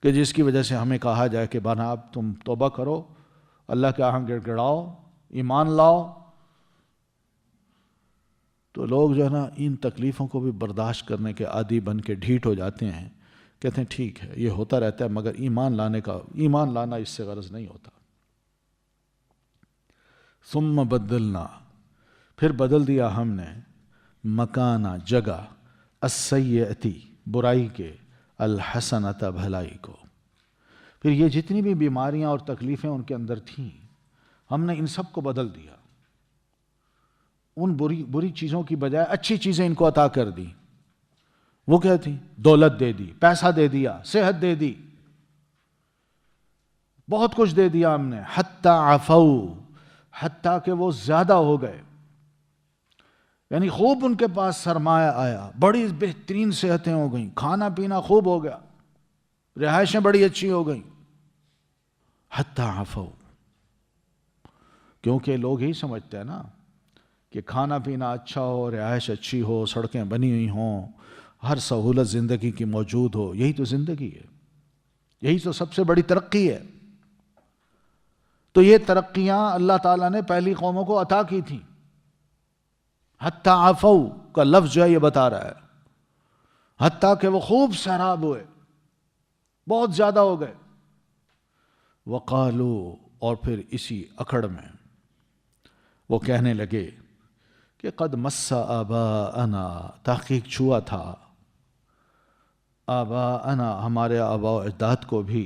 کہ جس کی وجہ سے ہمیں کہا جائے کہ بنا اب تم توبہ کرو، اللہ کے ہاں گڑ گڑاؤ، ایمان لاؤ؟ تو لوگ جو ہے نا ان تکلیفوں کو بھی برداشت کرنے کے عادی بن کے ڈھیٹ ہو جاتے ہیں، کہتے ہیں ٹھیک ہے یہ ہوتا رہتا ہے، مگر ایمان لانا اس سے غرض نہیں ہوتا۔ ثم بدلنا، پھر بدل دیا ہم نے، مکانہ جگہ، السیئتی برائی کے، الحسنۃ بھلائی کو۔ پھر یہ جتنی بھی بیماریاں اور تکلیفیں ان کے اندر تھیں، ہم نے ان سب کو بدل دیا، ان بری چیزوں کی بجائے اچھی چیزیں ان کو عطا کر دی۔ وہ کیا تھی؟ دولت دے دی، پیسہ دے دیا، صحت دے دی، بہت کچھ دے دیا ہم نے۔ حتی عفو، حتیٰ کہ وہ زیادہ ہو گئے، یعنی خوب ان کے پاس سرمایہ آیا، بڑی بہترین صحتیں ہو گئیں، کھانا پینا خوب ہو گیا، رہائشیں بڑی اچھی ہو گئیں۔ حتی عفو، کیونکہ لوگ یہی سمجھتے ہیں نا کہ کھانا پینا اچھا ہو، رہائش اچھی ہو، سڑکیں بنی ہوئی ہوں، ہر سہولت زندگی کی موجود ہو، یہی تو زندگی ہے، یہی تو سب سے بڑی ترقی ہے۔ تو یہ ترقیاں اللہ تعالیٰ نے پہلی قوموں کو عطا کی تھیں۔ حتی عفو کا لفظ جو ہے یہ بتا رہا ہے، حتیٰ کہ وہ خوب سیراب ہوئے، بہت زیادہ ہو گئے۔ وقالو، اور پھر اسی اکڑ میں وہ کہنے لگے کہ قد مس آباءنا، تحقیق چھوا تھا، آباءنا ہمارے آباء و اجداد کو بھی،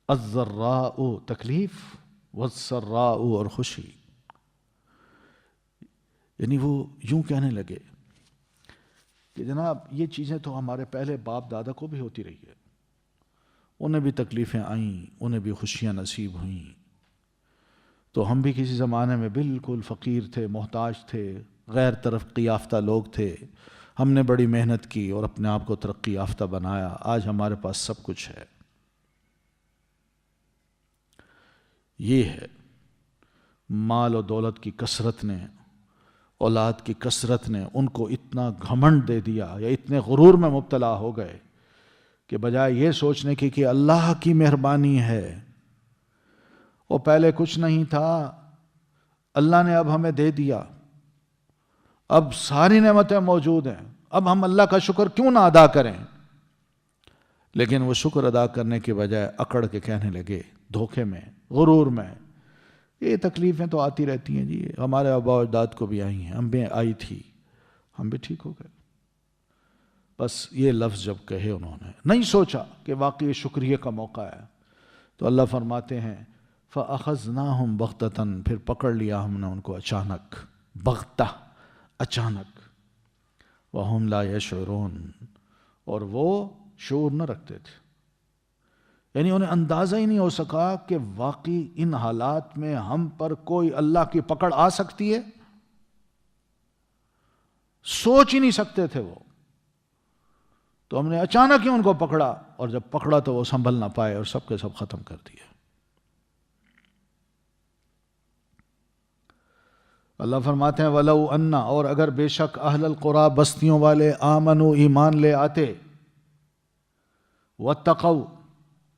الضراء تکلیف، والسراء اور خوشی، یعنی وہ یوں کہنے لگے کہ جناب یہ چیزیں تو ہمارے پہلے باپ دادا کو بھی ہوتی رہی ہے، انہیں بھی تکلیفیں آئیں، انہیں بھی خوشیاں نصیب ہوئیں، تو ہم بھی کسی زمانے میں بالکل فقیر تھے، محتاج تھے، غیر ترقی یافتہ لوگ تھے، ہم نے بڑی محنت کی اور اپنے آپ کو ترقی یافتہ بنایا، آج ہمارے پاس سب کچھ ہے۔ یہ ہے مال و دولت کی کثرت نے، اولاد کی کثرت نے ان کو اتنا گھمنڈ دے دیا، یا اتنے غرور میں مبتلا ہو گئے کہ بجائے یہ سوچنے کی کہ اللہ کی مہربانی ہے، وہ پہلے کچھ نہیں تھا، اللہ نے اب ہمیں دے دیا، اب ساری نعمتیں موجود ہیں، اب ہم اللہ کا شکر کیوں نہ ادا کریں؟ لیکن وہ شکر ادا کرنے کے بجائے اکڑ کے کہنے لگے، دھوکے میں، غرور میں، یہ تکلیفیں تو آتی رہتی ہیں جی، ہمارے آباء و اجداد کو بھی آئی ہیں، ہم بھی آئی تھی، ہم بھی ٹھیک ہو گئے۔ بس یہ لفظ جب کہے انہوں نے، نہیں سوچا کہ واقعی شکریہ کا موقع ہے، تو اللہ فرماتے ہیں فَأَخَذْنَاهُمْ بَغْتَةً، پھر پکڑ لیا ہم نے ان کو اچانک، بغتہ، اچانک، وَهُمْ لَا يَشْعُرُونَ، اور وہ شعور نہ رکھتے تھے، یعنی انہیں اندازہ ہی نہیں ہو سکا کہ واقعی ان حالات میں ہم پر کوئی اللہ کی پکڑ آ سکتی ہے، سوچ ہی نہیں سکتے تھے وہ، تو ہم نے اچانک ہی ان کو پکڑا، اور جب پکڑا تو وہ سنبھل نہ پائے اور سب کے سب ختم کر دیے۔ اللہ فرماتے ہیں وَلَوْ أَنَّ، اور اگر بے شک اہل القریٰ بستیوں والے، آمنوا ایمان لے آتے، وَاتَّقَوْا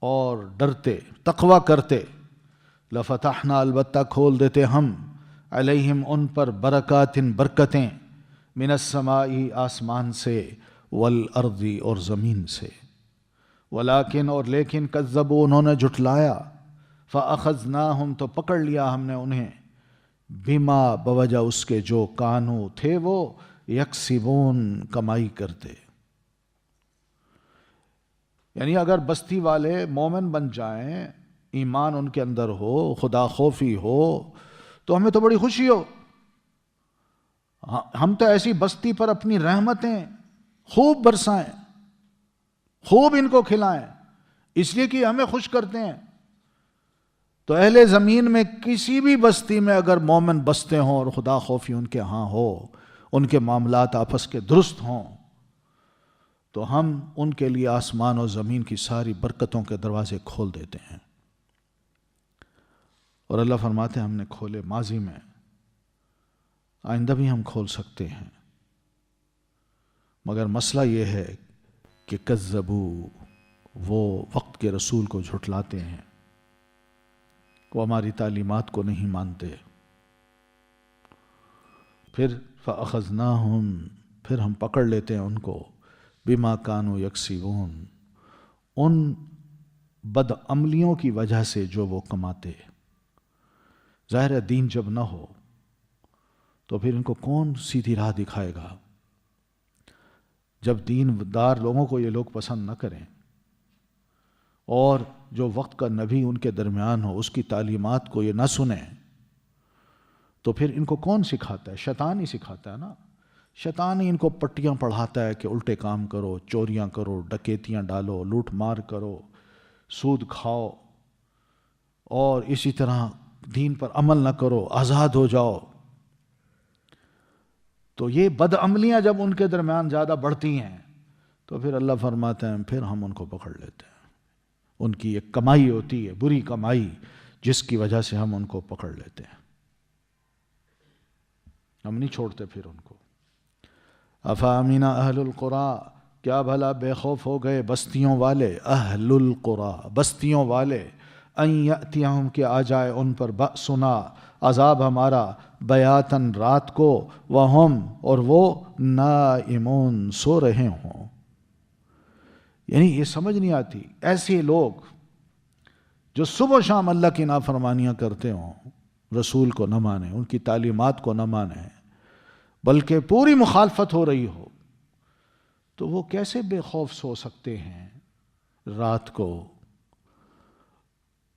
اور ڈرتے، تقوی کرتے، لَفَتَحْنَا البتہ کھول دیتے ہم، علیہم ان پر، برکات برکتیں، من السماء آسمان سے، والارض اور زمین سے، ولیکن اور لیکن، کذبوا انہوں نے جھٹلایا، فاخذناہم تو پکڑ لیا ہم نے انہیں، بما بوجہ اس کے جو کانو تھے وہ، یکسبون کمائی کرتے، یعنی اگر بستی والے مومن بن جائیں، ایمان ان کے اندر ہو، خدا خوفی ہو، تو ہمیں تو بڑی خوشی ہو، ہم تو ایسی بستی پر اپنی رحمتیں خوب برسائیں، خوب ان کو کھلائیں، اس لیے کہ ہمیں خوش کرتے ہیں۔ تو اہل زمین میں کسی بھی بستی میں اگر مومن بستے ہوں اور خدا خوفی ان کے ہاں ہو، ان کے معاملات آپس کے درست ہوں، تو ہم ان کے لیے آسمان و زمین کی ساری برکتوں کے دروازے کھول دیتے ہیں۔ اور اللہ فرماتے ہیں ہم نے کھولے ماضی میں، آئندہ بھی ہم کھول سکتے ہیں، مگر مسئلہ یہ ہے کہ کذبوا، وہ وقت کے رسول کو جھٹلاتے ہیں، وہ ہماری تعلیمات کو نہیں مانتے۔ پھر فَأَخَذْنَاهُمْ، پھر ہم پکڑ لیتے ہیں ان کو، بِمَا كَانُوا يَكْسِبُونَ، ان بد عملیوں کی وجہ سے جو وہ کماتے۔ ظاہر ہے دین جب نہ ہو تو پھر ان کو کون سیدھی راہ دکھائے گا؟ جب دین دار لوگوں کو یہ لوگ پسند نہ کریں اور جو وقت کا نبی ان کے درمیان ہو اس کی تعلیمات کو یہ نہ سنیں تو پھر ان کو کون سکھاتا ہے؟ شیطان ہی سکھاتا ہے نا۔ شیطان ہی ان کو پٹیاں پڑھاتا ہے کہ الٹے کام کرو، چوریاں کرو، ڈکیتیاں ڈالو، لوٹ مار کرو، سود کھاؤ، اور اسی طرح دین پر عمل نہ کرو، آزاد ہو جاؤ۔ تو یہ بد عملیاں جب ان کے درمیان زیادہ بڑھتی ہیں تو پھر اللہ فرماتے ہیں پھر ہم ان کو پکڑ لیتے ہیں۔ ان کی ایک کمائی ہوتی ہے، بری کمائی، جس کی وجہ سے ہم ان کو پکڑ لیتے ہیں، ہم نہیں چھوڑتے پھر ان کو۔ افامین اہل القریٰ، کیا بھلا بے خوف ہو گئے بستیوں والے، اہل القریٰ بستیوں والے، ان یأتیہم کہ آ جائے ان پر بأسنا عذاب ہمارا، بیاتن رات کو، وہم اور وہ نائمون سو رہے ہوں۔ یعنی یہ سمجھ نہیں آتی ایسے لوگ جو صبح و شام اللہ کی نافرمانیاں کرتے ہوں، رسول کو نہ مانیں، ان کی تعلیمات کو نہ مانیں، بلکہ پوری مخالفت ہو رہی ہو، تو وہ کیسے بے خوف سو سکتے ہیں رات کو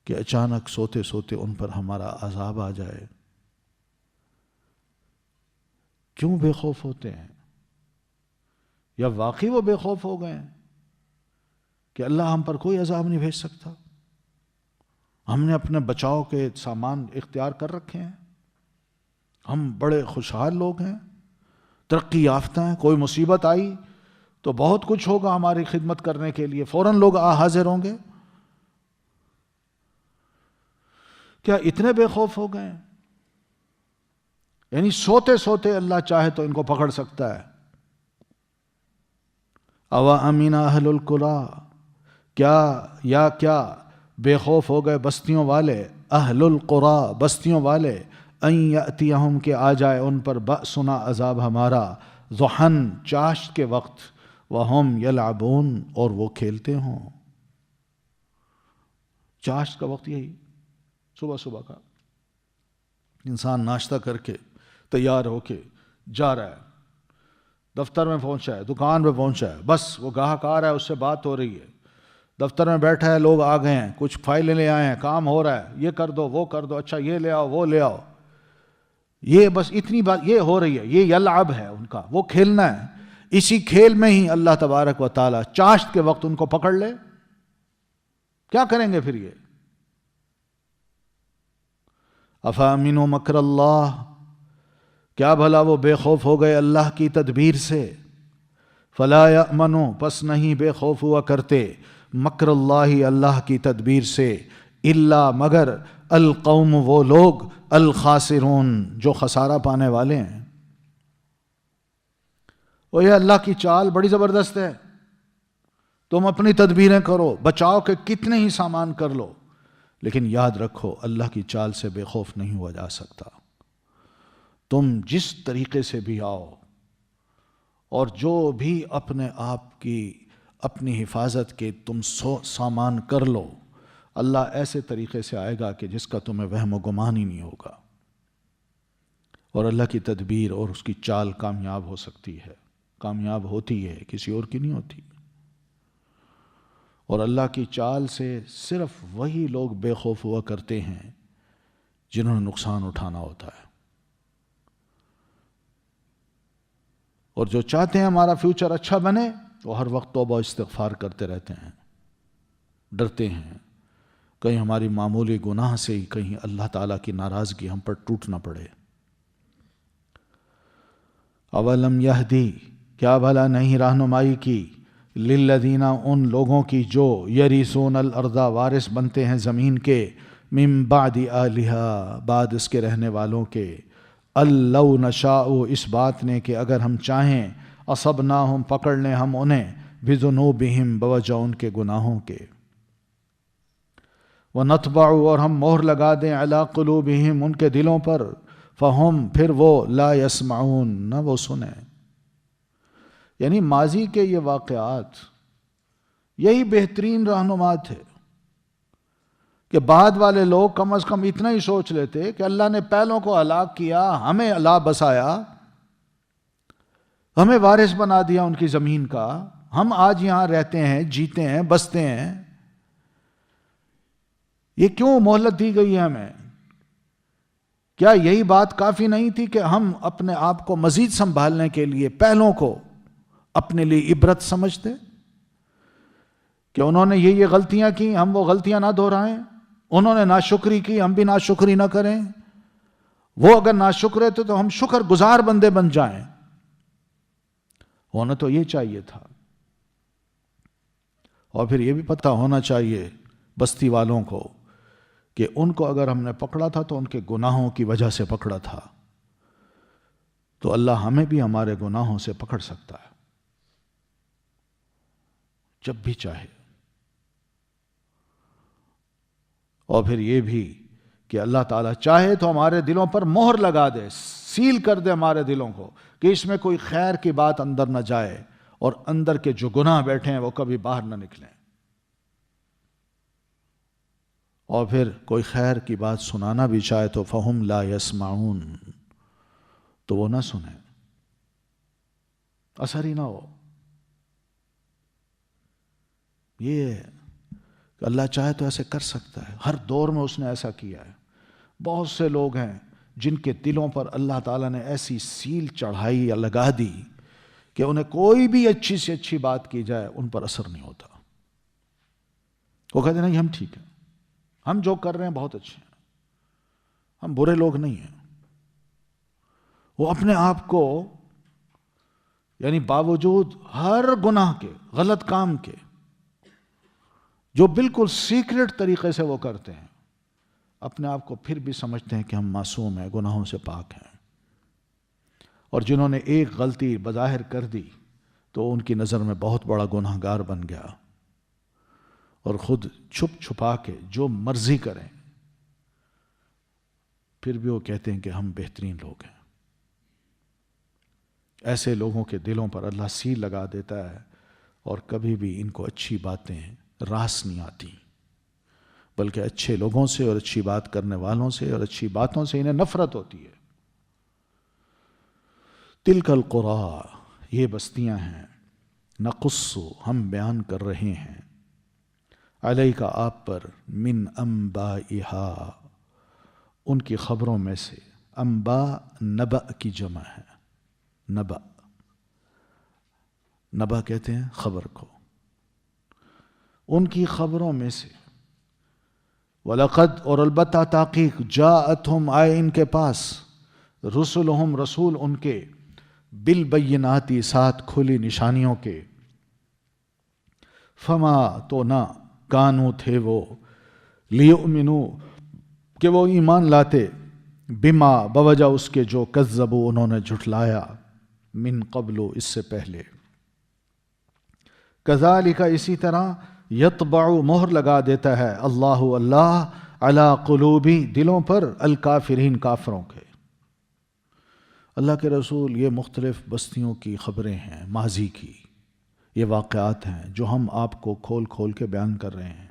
کہ اچانک سوتے سوتے ان پر ہمارا عذاب آ جائے؟ کیوں بے خوف ہوتے ہیں؟ یا واقعی وہ بے خوف ہو گئے ہیں کہ اللہ ہم پر کوئی عذاب نہیں بھیج سکتا، ہم نے اپنے بچاؤ کے سامان اختیار کر رکھے ہیں، ہم بڑے خوشحال لوگ ہیں، ترقی یافتہ ہیں، کوئی مصیبت آئی تو بہت کچھ ہوگا ہماری خدمت کرنے کے لیے، فوراً لوگ حاضر ہوں گے؟ کیا اتنے بے خوف ہو گئے ہیں؟ یعنی سوتے سوتے اللہ چاہے تو ان کو پکڑ سکتا ہے۔ اوا امین اہل القریٰ، کیا بے خوف ہو گئے بستیوں والے، اہل القریٰ بستیوں والے، ان یأتیہم کہ آ جائے ان پر بأسنا عذاب ہمارا، ضحن چاشت کے وقت، وہم یلعبون اور وہ کھیلتے ہوں۔ چاشت کا وقت یہی صبح صبح کا، انسان ناشتہ کر کے تیار ہو کے جا رہا ہے، دفتر میں پہنچا ہے، دکان پہ پہنچا ہے، بس وہ گاہک آ رہا ہے، اس سے بات ہو رہی ہے، دفتر میں بیٹھا ہے، لوگ آ گئے ہیں، کچھ فائلیں لے آئے ہیں، کام ہو رہا ہے، یہ کر دو وہ کر دو، اچھا یہ لے آؤ وہ لے آؤ، یہ بس اتنی بات یہ ہو رہی ہے، یہ یلعب ہے ان کا، وہ کھیلنا ہے۔ اسی کھیل میں ہی اللہ تبارک و تعالی چاشت کے وقت ان کو پکڑ لے، کیا کریں گے پھر یہ؟ افامنوا مکر اللہ، کیا بھلا وہ بے خوف ہو گئے اللہ کی تدبیر سے، فلا یأمنوا پس نہیں بے خوف ہوا کرتے، مکر اللہ اللہ کی تدبیر سے، الا مگر القوم وہ لوگ، الخاسرون جو خسارہ پانے والے ہیں۔ وہ یہ اللہ کی چال بڑی زبردست ہے، تم اپنی تدبیریں کرو، بچاؤ کے کتنے ہی سامان کر لو، لیکن یاد رکھو اللہ کی چال سے بے خوف نہیں ہوا جا سکتا۔ تم جس طریقے سے بھی آؤ اور جو بھی اپنے آپ کی اپنی حفاظت کے تم سامان کر لو، اللہ ایسے طریقے سے آئے گا کہ جس کا تمہیں وہم و گمان ہی نہیں ہوگا، اور اللہ کی تدبیر اور اس کی چال کامیاب ہو سکتی ہے، کامیاب ہوتی ہے، کسی اور کی نہیں ہوتی۔ اور اللہ کی چال سے صرف وہی لوگ بے خوف ہوا کرتے ہیں جنہوں نے نقصان اٹھانا ہوتا ہے، اور جو چاہتے ہیں ہمارا فیوچر اچھا بنے وہ ہر وقت توبہ استغفار کرتے رہتے ہیں، ڈرتے ہیں کہیں ہماری معمولی گناہ سے ہی کہیں اللہ تعالیٰ کی ناراضگی ہم پر ٹوٹ نہ پڑے۔ اولم یہدی کیا بھلا نہیں رہنمائی کی، للذین ان لوگوں کی جو یرثون الارض وارث بنتے ہیں زمین کے، من بعد اہلہا بعد اس کے رہنے والوں کے، لو نشاء اس بات نے کہ اگر ہم چاہیں، اصبناہم پکڑ لیں ہم انہیں، بذنوبہم بوجہ ان کے گناہوں کے، ونطبع اور ہم مہر لگا دیں علی قلوبہم ان کے دلوں پر، فہم پھر وہ لا یسمعون نہ وہ سنیں. یعنی ماضی کے یہ واقعات یہی بہترین رہنما تھے کہ بعد والے لوگ کم از کم اتنا ہی سوچ لیتے کہ اللہ نے پہلوں کو ہلاک کیا، ہمیں اللہ بسایا، ہمیں وارث بنا دیا ان کی زمین کا، ہم آج یہاں رہتے ہیں، جیتے ہیں، بستے ہیں. یہ کیوں مہلت دی گئی ہے ہمیں؟ کیا یہی بات کافی نہیں تھی کہ ہم اپنے آپ کو مزید سنبھالنے کے لیے پہلوں کو اپنے لیے عبرت سمجھتے کہ انہوں نے یہ غلطیاں کی، ہم وہ غلطیاں نہ دہرائیں. انہوں نے ناشکری کی، ہم بھی ناشکری نہ کریں. وہ اگر ناشکرے تھے تو ہم شکر گزار بندے بن جائیں. ہونا تو یہ چاہیے تھا. اور پھر یہ بھی پتہ ہونا چاہیے بستی والوں کو کہ ان کو اگر ہم نے پکڑا تھا تو ان کے گناہوں کی وجہ سے پکڑا تھا، تو اللہ ہمیں بھی ہمارے گناہوں سے پکڑ سکتا ہے جب بھی چاہے. اور پھر یہ بھی کہ اللہ تعالیٰ چاہے تو ہمارے دلوں پر مہر لگا دے، سیل کر دے ہمارے دلوں کو کہ اس میں کوئی خیر کی بات اندر نہ جائے، اور اندر کے جو گناہ بیٹھے ہیں وہ کبھی باہر نہ نکلیں. اور پھر کوئی خیر کی بات سنانا بھی چاہے تو فہم لا یسمعون، تو وہ نہ سنیں، اثر ہی نہ ہو. یہ کہ اللہ چاہے تو ایسے کر سکتا ہے. ہر دور میں اس نے ایسا کیا ہے. بہت سے لوگ ہیں جن کے دلوں پر اللہ تعالیٰ نے ایسی سیل چڑھائی یا لگا دی کہ انہیں کوئی بھی اچھی سے اچھی بات کی جائے ان پر اثر نہیں ہوتا. وہ کہتے ہیں نہیں ہم ٹھیک ہیں، ہم جو کر رہے ہیں بہت اچھے ہیں، ہم برے لوگ نہیں ہیں. وہ اپنے آپ کو یعنی باوجود ہر گناہ کے، غلط کام کے، جو بالکل سیکرٹ طریقے سے وہ کرتے ہیں، اپنے آپ کو پھر بھی سمجھتے ہیں کہ ہم معصوم ہیں، گناہوں سے پاک ہیں. اور جنہوں نے ایک غلطی بظاہر کر دی تو ان کی نظر میں بہت بڑا گناہ گار بن گیا، اور خود چھپ چھپا کے جو مرضی کریں، پھر بھی وہ کہتے ہیں کہ ہم بہترین لوگ ہیں. ایسے لوگوں کے دلوں پر اللہ سیل لگا دیتا ہے، اور کبھی بھی ان کو اچھی باتیں راس نہیں آتی، بلکہ اچھے لوگوں سے اور اچھی بات کرنے والوں سے اور اچھی باتوں سے انہیں نفرت ہوتی ہے. تلک القری، یہ بستیاں ہیں، نقص ہم بیان کر رہے ہیں، علیک آپ پر، من انبائہا ان کی خبروں میں سے. انباء نبأ کی جمع ہے. نبأ، نبأ کہتے ہیں خبر کو. ان کی خبروں میں سے. وَلَقَدْ اور البتہ تحقیق، جاءتہم آئے ان کے پاس، رسلہم رسول ان کے، بالبینات ساتھ کھلی نشانیوں کے. فما تو نہ، کانو تھے وہ، لیؤمنو کہ وہ ایمان لاتے، بما بوجہ اس کے جو کذبوا انہوں نے جھٹلایا، من قبل اس سے پہلے. کذالک اسی طرح، یطبع مہر لگا دیتا ہے اللہ علی قلوبی دلوں پر، الکافرین کافروں کے. اللہ کے رسول یہ مختلف بستیوں کی خبریں ہیں، ماضی کی یہ واقعات ہیں جو ہم آپ کو کھول کھول کے بیان کر رہے ہیں.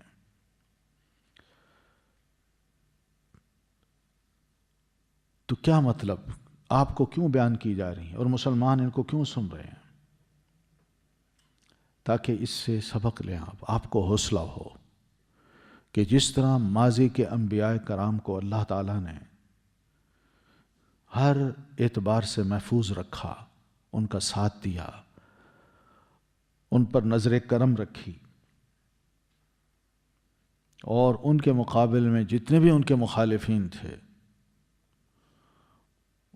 تو کیا مطلب، آپ کو کیوں بیان کی جا رہی ہیں اور مسلمان ان کو کیوں سن رہے ہیں؟ تاکہ اس سے سبق لیں، آپ کو حوصلہ ہو کہ جس طرح ماضی کے انبیاء کرام کو اللہ تعالیٰ نے ہر اعتبار سے محفوظ رکھا، ان کا ساتھ دیا، ان پر نظر کرم رکھی، اور ان کے مقابل میں جتنے بھی ان کے مخالفین تھے،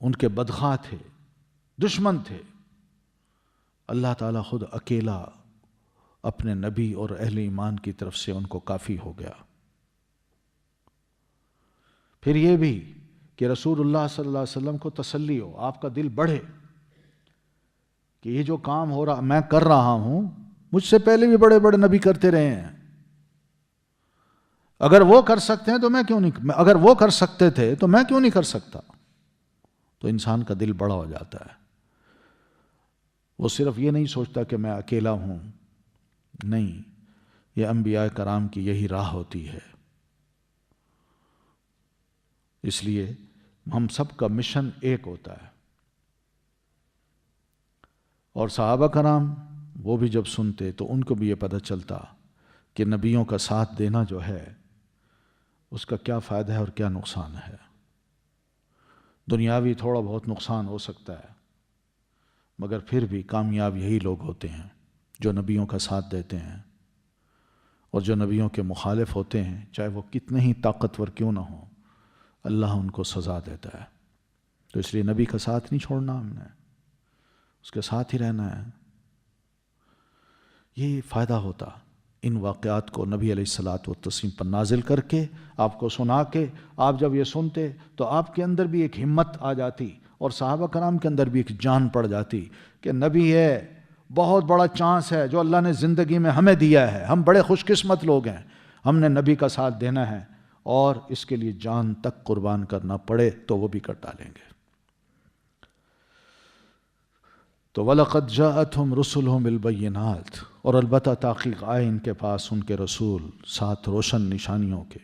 ان کے بدخواہ تھے، دشمن تھے، اللہ تعالیٰ خود اکیلا اپنے نبی اور اہل ایمان کی طرف سے ان کو کافی ہو گیا. پھر یہ بھی کہ رسول اللہ صلی اللہ علیہ وسلم کو تسلی ہو، آپ کا دل بڑھے کہ یہ جو کام ہو رہا میں کر رہا ہوں، مجھ سے پہلے بھی بڑے بڑے نبی کرتے رہے ہیں. اگر وہ کر سکتے ہیں تو میں کیوں نہیں، اگر وہ کر سکتے تھے تو میں کیوں نہیں کر سکتا. تو انسان کا دل بڑا ہو جاتا ہے. وہ صرف یہ نہیں سوچتا کہ میں اکیلا ہوں، نہیں، یہ انبیاء کرام کی یہی راہ ہوتی ہے. اس لیے ہم سب کا مشن ایک ہوتا ہے. اور صحابہ کرام وہ بھی جب سنتے تو ان کو بھی یہ پتہ چلتا کہ نبیوں کا ساتھ دینا جو ہے اس کا کیا فائدہ ہے اور کیا نقصان ہے. دنیاوی تھوڑا بہت نقصان ہو سکتا ہے، مگر پھر بھی کامیاب یہی لوگ ہوتے ہیں جو نبیوں کا ساتھ دیتے ہیں. اور جو نبیوں کے مخالف ہوتے ہیں، چاہے وہ کتنے ہی طاقتور کیوں نہ ہوں، اللہ ان کو سزا دیتا ہے. تو اس لیے نبی کا ساتھ نہیں چھوڑنا، ہم نے اس کے ساتھ ہی رہنا ہے. یہ فائدہ ہوتا ان واقعات کو نبی علیہ الصلاۃ والتسلیم پر نازل کر کے، آپ کو سنا کے، آپ جب یہ سنتے تو آپ کے اندر بھی ایک ہمت آ جاتی اور صحابہ کرام کے اندر بھی ایک جان پڑ جاتی کہ نبی ہے، بہت بڑا چانس ہے جو اللہ نے زندگی میں ہمیں دیا ہے. ہم بڑے خوش قسمت لوگ ہیں، ہم نے نبی کا ساتھ دینا ہے، اور اس کے لیے جان تک قربان کرنا پڑے تو وہ بھی کر ڈالیں گے. تو وَلَقَدْ جَاءَتْهُمْ رُسُلُهُمْ بِالْبَيِّنَاتِ، اور البتہ تحقیق آئے ان کے پاس ان کے رسول ساتھ روشن نشانیوں کے.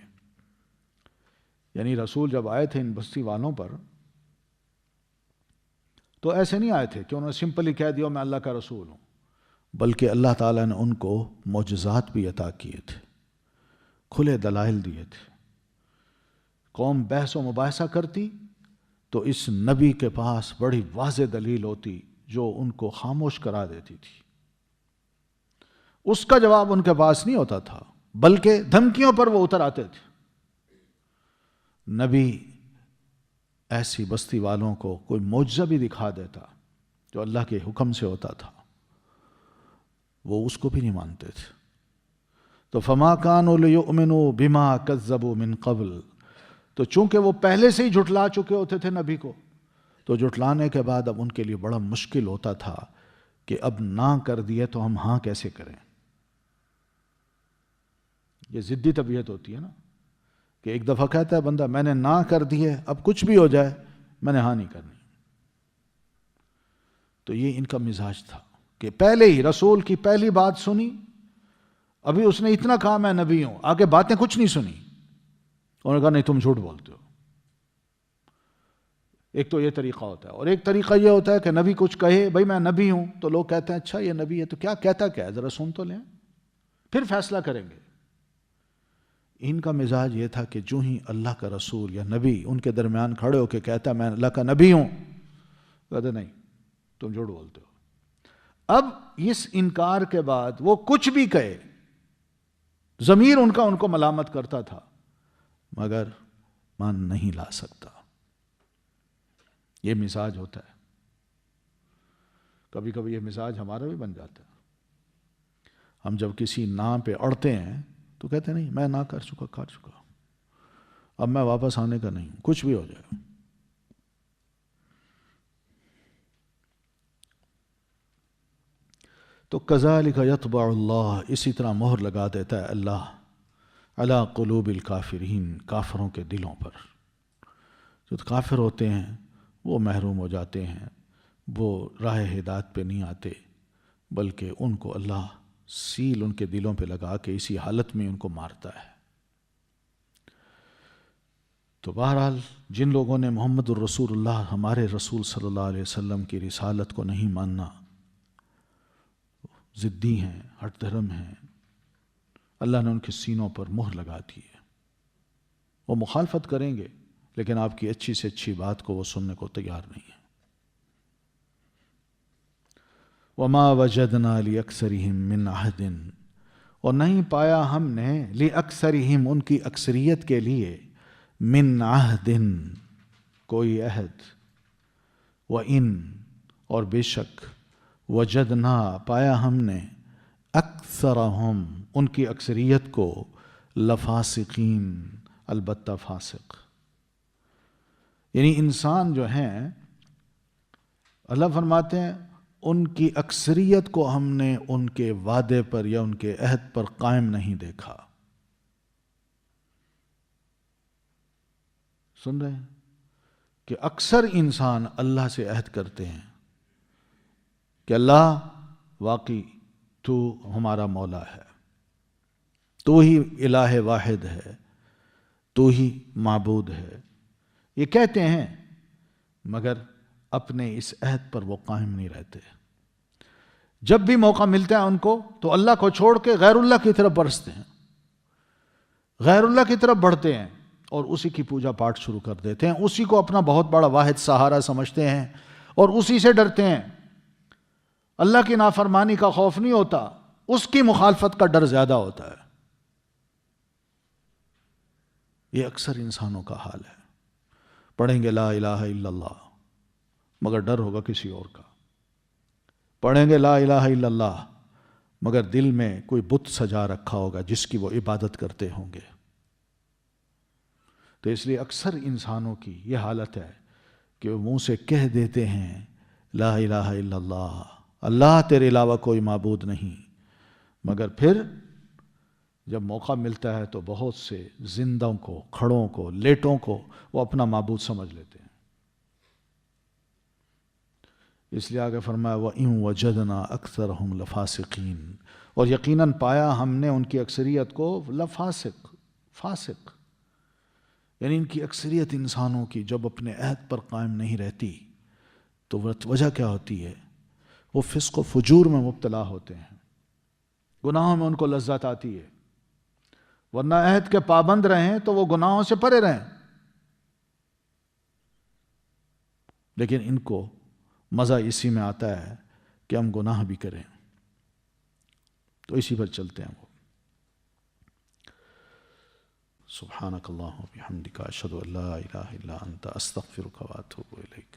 یعنی رسول جب آئے تھے ان بستی والوں پر تو ایسے نہیں آئے تھے کہ انہوں نے سمپلی کہہ دیا میں اللہ کا رسول ہوں، بلکہ اللہ تعالیٰ نے ان کو معجزات بھی عطا کیے تھے، کھلے دلائل دیے تھے. قوم بحث و مباحثہ کرتی تو اس نبی کے پاس بڑی واضح دلیل ہوتی جو ان کو خاموش کرا دیتی تھی. اس کا جواب ان کے پاس نہیں ہوتا تھا، بلکہ دھمکیوں پر وہ اتر آتے تھے. نبی ایسی بستی والوں کو کوئی معجزہ بھی دکھا دیتا جو اللہ کے حکم سے ہوتا تھا، وہ اس کو بھی نہیں مانتے تھے. تو فما كانوا ليؤمنوا بما كذبوا من قبل، تو چونکہ وہ پہلے سے ہی جھٹلا چکے ہوتے تھے نبی کو، تو جھٹلانے کے بعد اب ان کے لیے بڑا مشکل ہوتا تھا کہ اب نہ کر دیے تو ہم ہاں کیسے کریں. یہ ضدی طبیعت ہوتی ہے نا، کہ ایک دفعہ کہتا ہے بندہ میں نے نہ کر دیے، اب کچھ بھی ہو جائے میں نے ہاں نہیں کرنی. تو یہ ان کا مزاج تھا کہ پہلے ہی رسول کی پہلی بات سنی، ابھی اس نے اتنا کہا میں نبی ہوں، آگے باتیں کچھ نہیں سنی، انہوں نے کہا نہیں تم جھوٹ بولتے ہو. ایک تو یہ طریقہ ہوتا ہے، اور ایک طریقہ یہ ہوتا ہے کہ نبی کچھ کہے بھائی میں نبی ہوں، تو لوگ کہتے ہیں اچھا یہ نبی ہے تو کیا کہتا کیا ہے، ذرا سن تو لیں پھر فیصلہ کریں گے. ان کا مزاج یہ تھا کہ جو ہی اللہ کا رسول یا نبی ان کے درمیان کھڑے ہو کے کہتا میں اللہ کا نبی ہوں، کہتے نہیں تم جھوٹ بولتے ہو. اب اس انکار کے بعد وہ کچھ بھی کہے، ضمیر ان کا ان کو ملامت کرتا تھا، مگر مان نہیں لا سکتا. یہ مزاج ہوتا ہے. کبھی کبھی یہ مزاج ہمارا بھی بن جاتا ہے. ہم جب کسی نہ پہ اڑتے ہیں تو کہتے ہیں نہیں میں نہ کر چکا، اب میں واپس آنے کا نہیں ہوں، کچھ بھی ہو جائے. تو کذالک یطبع اللہ، اسی طرح مہر لگا دیتا ہے اللہ علی قلوب الکافرین، کافروں کے دلوں پر. جو کافر ہوتے ہیں وہ محروم ہو جاتے ہیں، وہ راہ ہدایت پہ نہیں آتے، بلکہ ان کو اللہ سیل ان کے دلوں پہ لگا کے اسی حالت میں ان کو مارتا ہے. تو بہرحال جن لوگوں نے محمد الرسول اللہ ہمارے رسول صلی اللہ علیہ وسلم کی رسالت کو نہیں ماننا، ضدی ہیں، ہٹ دھرم ہیں، اللہ نے ان کے سینوں پر مہر لگا دی ہے. وہ مخالفت کریں گے لیکن آپ کی اچھی سے اچھی بات کو وہ سننے کو تیار نہیں ہے. وما وجدنا لأکثرهم من عہد، اور نہیں پایا ہم نے لأکثرهم ان کی اکثریت کے لیے من عہد کوئی عہد، وإن اور بے شک وجدنا پایا ہم نے اکثرہم ان کی اکثریت کو لفاسقین البتہ فاسق. یعنی انسان جو ہیں اللہ فرماتے ہیں ان کی اکثریت کو ہم نے ان کے وعدے پر یا ان کے عہد پر قائم نہیں دیکھا. سن رہے ہیں کہ اکثر انسان اللہ سے عہد کرتے ہیں کہ اللہ واقعی تو ہمارا مولا ہے، تو ہی الہ واحد ہے، تو ہی معبود ہے، یہ کہتے ہیں، مگر اپنے اس عہد پر وہ قائم نہیں رہتے۔ جب بھی موقع ملتا ہے ان کو تو اللہ کو چھوڑ کے غیر اللہ کی طرف برستے ہیں، غیر اللہ کی طرف بڑھتے ہیں اور اسی کی پوجا پاٹ شروع کر دیتے ہیں، اسی کو اپنا بہت بڑا واحد سہارا سمجھتے ہیں اور اسی سے ڈرتے ہیں۔ اللہ کی نافرمانی کا خوف نہیں ہوتا، اس کی مخالفت کا ڈر زیادہ ہوتا ہے۔ یہ اکثر انسانوں کا حال ہے، پڑھیں گے لا الہ الا اللہ مگر ڈر ہوگا کسی اور کا، پڑھیں گے لا الہ الا اللہ مگر دل میں کوئی بت سجا رکھا ہوگا جس کی وہ عبادت کرتے ہوں گے۔ تو اس لیے اکثر انسانوں کی یہ حالت ہے کہ وہ منہ سے کہہ دیتے ہیں لا الہ الا اللہ، اللہ تیرے علاوہ کوئی معبود نہیں، مگر پھر جب موقع ملتا ہے تو بہت سے زندوں کو، کھڑوں کو، لیٹوں کو وہ اپنا معبود سمجھ لیتے ہیں۔ اس لیے آگے فرمایا وَإِن وَجَدْنَا أَكْثَرَهُمْ لَفَاسِقِينَ، اور یقیناً پایا ہم نے ان کی اکثریت کو لفاسق، فاسق، یعنی ان کی اکثریت انسانوں کی جب اپنے عہد پر قائم نہیں رہتی تو وجہ کیا ہوتی ہے؟ وہ فسق و فجور میں مبتلا ہوتے ہیں، گناہوں میں ان کو لذت آتی ہے، ورنہ عہد کے پابند رہیں تو وہ گناہوں سے پرے رہیں، لیکن ان کو مزہ اسی میں آتا ہے کہ ہم گناہ بھی کریں، تو اسی پر چلتے ہیں وہ۔ سبحانک اللہم و بحمدک اشہد ان لا الہ الا انت استغفرک و اتوب الیک۔